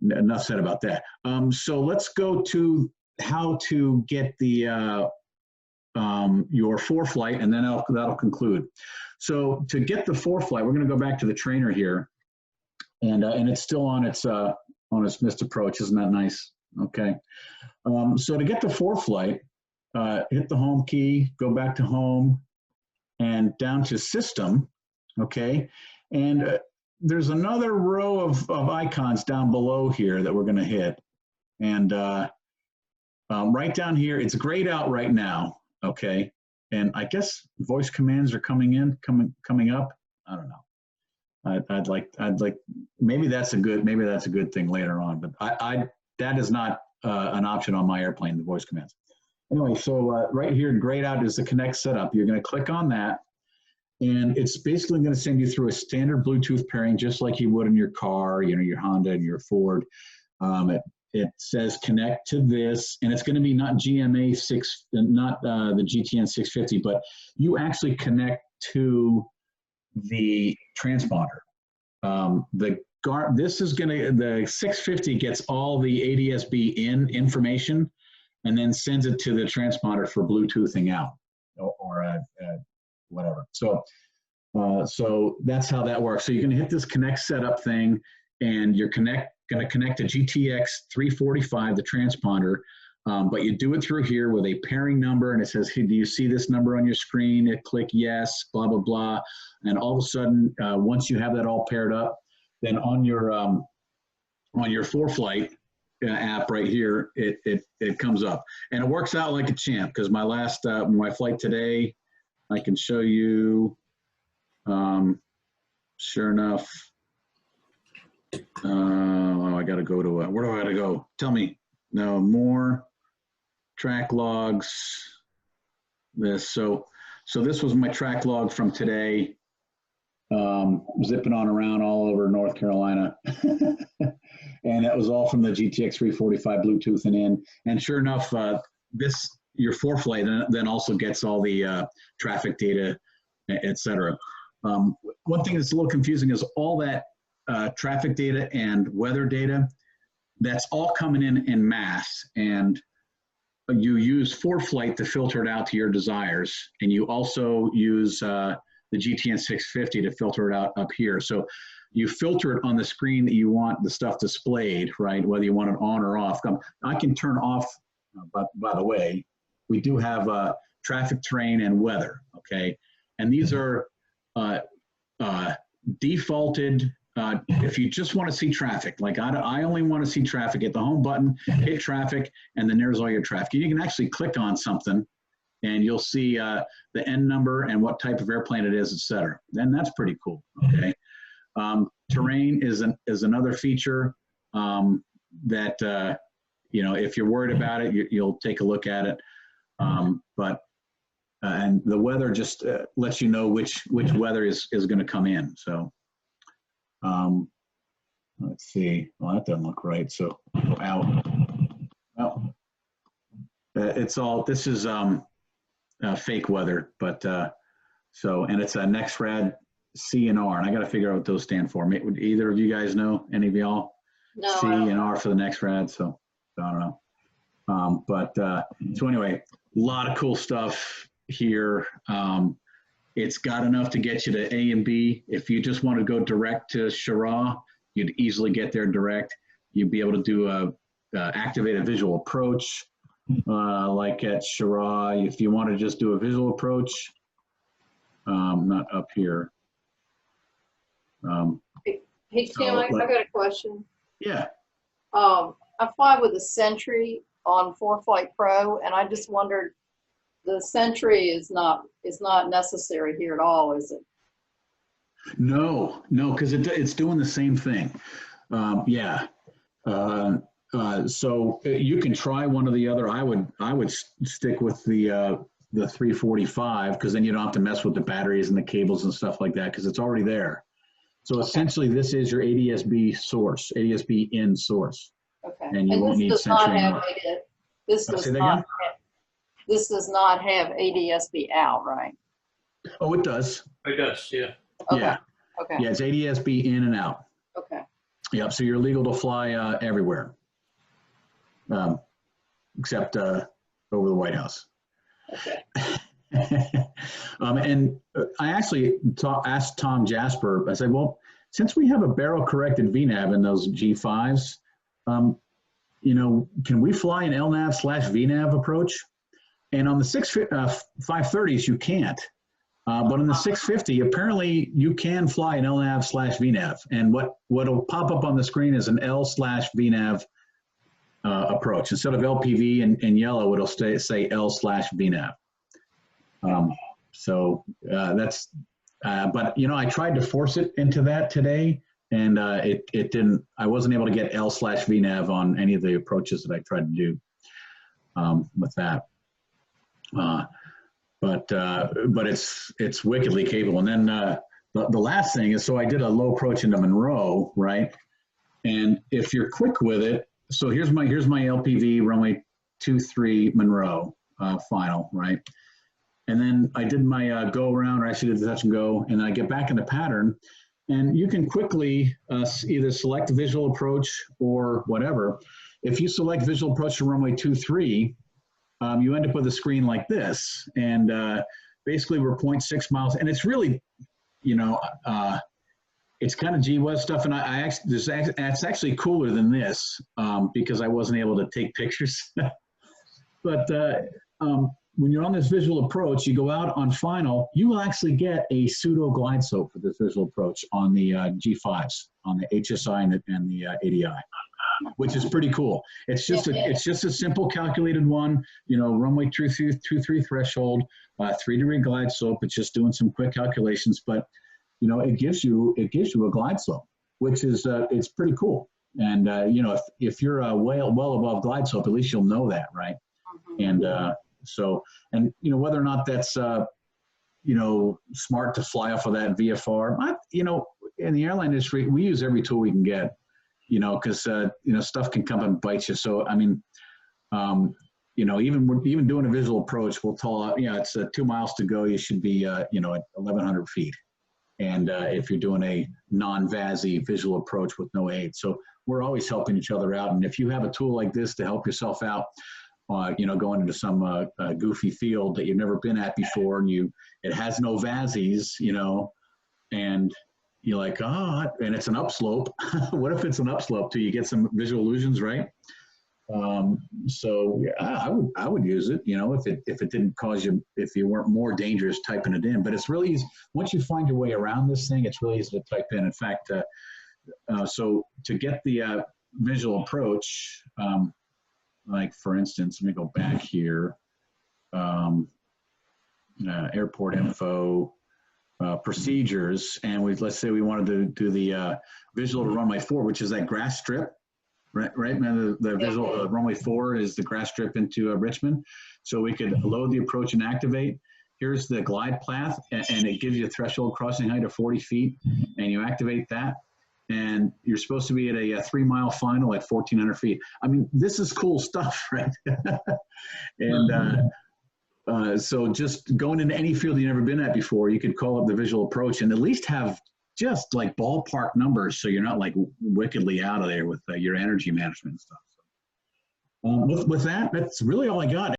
Speaker 1: enough said about that. So let's go to how to get the your ForeFlight, and then that'll conclude. So to get the ForeFlight, we're going to go back to the trainer here, and it's still on its missed approach. Isn't that nice? Okay. So to get the ForeFlight, hit the home key, go back to home, and down to system, okay? And there's another row of icons down below here that we're gonna hit. And right down here, it's grayed out right now, okay? And I guess voice commands are coming up. I don't know. I'd like, maybe that's a good thing later on, but that is not an option on my airplane, the voice commands. Anyway, so right here, grayed out is the Connect setup. You're going to click on that, and it's basically going to send you through a standard Bluetooth pairing, just like you would in your car, your Honda and your Ford. It says connect to this, and it's going to be not GMA 6, not the GTN 650, but you actually connect to the transponder. The 650 gets all the ADS-B information, and then sends it to the transponder for Bluetoothing out or whatever. So so that's how that works. So you're going to hit this connect setup thing, and you're going to connect to GTX 345, the transponder. But you do it through here with a pairing number, and it says, hey, do you see this number on your screen? You click yes, blah, blah, blah. And all of a sudden, once you have that all paired up, then on your ForeFlight app right here, it comes up. And it works out like a champ, because my last, my flight today, I can show you, sure enough, I got to go to, where do I got to go? Tell me. No, more. Track logs, this. So this was my track log from today, zipping on around all over North Carolina. And that was all from the GTX 345 Bluetooth and in. And sure enough, your ForeFlight then also gets all the traffic data, et cetera. One thing that's a little confusing is all that traffic data and weather data, that's all coming in mass, and you use ForeFlight to filter it out to your desires, and you also use the GTN 650 to filter it out up here. So you filter it on the screen that you want the stuff displayed, right? Whether you want it on or off. I can turn off, by the way, we do have traffic, terrain, and weather, okay? And these are defaulted. If you just want to see traffic, like I only want to see traffic, hit the home button, hit traffic, and then there's all your traffic. You can actually click on something and you'll see the N number and what type of airplane it is, et cetera. Then that's pretty cool, okay? Terrain is another feature that, you know, if you're worried about it, you'll take a look at it. And the weather just lets you know which weather is going to come in, so. Let's see. Well, that doesn't look right. So out. Well, it's all. This is fake weather, but so, and it's a NextRad C and R, and I got to figure out what those stand for. Would either of you guys know? Any of y'all?
Speaker 2: No.
Speaker 1: C and R for the NextRad. So I don't know. So anyway, a lot of cool stuff here. It's got enough to get you to A and B. If you just want to go direct to Shara, you'd easily get there direct. You'd be able to do activate a visual approach, like at Shara. If you want to just do a visual approach, not up here.
Speaker 2: Hey, Tim, I got a question.
Speaker 1: Yeah.
Speaker 2: I fly with a Sentry on ForeFlight Pro, and I just wondered, the Sentry is not necessary here at all, is it?
Speaker 1: No, because it's doing the same thing. Yeah. So you can try one or the other. I would stick with the 345, because then you don't have to mess with the batteries and the cables and stuff like that, because it's already there. So essentially, this is your ADS-B source, ADS-B in source.
Speaker 2: Okay.
Speaker 1: And you won't need Sentry anymore.
Speaker 2: This does not have ADS-B out, right?
Speaker 1: Oh, it does.
Speaker 3: It does, yeah.
Speaker 2: Okay.
Speaker 1: Yeah.
Speaker 2: Okay.
Speaker 1: Yeah, it's ADS-B in and out.
Speaker 2: Okay.
Speaker 1: Yep. So you're legal to fly everywhere, except over the White House.
Speaker 2: Okay.
Speaker 1: And I actually asked Tom Jasper. I said, well, since we have a barrel-corrected VNAV in those G5s, you know, can we fly an LNAV/VNAV approach? And on the 530s, you can't. But on the 650, apparently you can fly an LNAV/VNAV. And what'll pop up on the screen is an L/VNAV approach. Instead of LPV in yellow, it'll say L/VNAV. So that's, but you know, I tried to force it into that today, and it didn't. I wasn't able to get L/VNAV on any of the approaches that I tried to do with that. But it's wickedly capable. And then the last thing is, so I did a low approach into Monroe, right? And if you're quick with it, so here's my LPV runway 23 Monroe final, right? And then I did my go around, or actually did the touch and go, and I get back in the pattern, and you can quickly either select visual approach or whatever. If you select visual approach to runway 23, you end up with a screen like this. And basically we're 0.6 miles. And it's really, you know, it's kind of G-West stuff. And I actually, it's actually cooler than this because I wasn't able to take pictures. But when you're on this visual approach, you go out on final, you will actually get a pseudo glide slope for this visual approach on the G5s, on the HSI and the ADI, which is pretty cool. It's just a simple calculated one, you know, runway 2.3 threshold, 3-degree glide slope. It's just doing some quick calculations, but you know, it gives you a glide slope, which is it's pretty cool. And you know, if you're well above glide slope, at least you'll know that, right? And so, and you know, whether or not that's you know, smart to fly off of that VFR, you know, in the airline industry, we use every tool we can get, you know, because you know, stuff can come and bite you. So I mean, you know, even doing a visual approach, we'll tell yeah, it's 2 miles to go. You should be you know, at 1,100 feet. And if you're doing a non-VASI visual approach with no aid. So we're always helping each other out. And if you have a tool like this to help yourself out, you know, going into some goofy field that you've never been at before, and it has no VASIs, you know, and you're like, oh, and it's an upslope. What if it's an upslope too? You get some visual illusions, right? So yeah, I would use it, you know, if it didn't cause you, if you weren't more dangerous typing it in. But it's really easy. Once you find your way around this thing, it's really easy to type in. In fact, so to get the visual approach, like for instance, let me go back here, airport info, procedures, and let's say we wanted to do the visual to runway 4, which is that grass strip. Right, man. The visual runway 4 is the grass strip into Richmond. So we could load the approach and activate. Here's the glide path, and it gives you a threshold crossing height of 40 feet, and you activate that, and you're supposed to be at a 3-mile final at 1,400 feet. I mean, this is cool stuff, right? And so just going into any field you've never been at before, you could call up the visual approach and at least have just like ballpark numbers, so you're not like wickedly out of there with your energy management and stuff. So, with that, that's really all I got.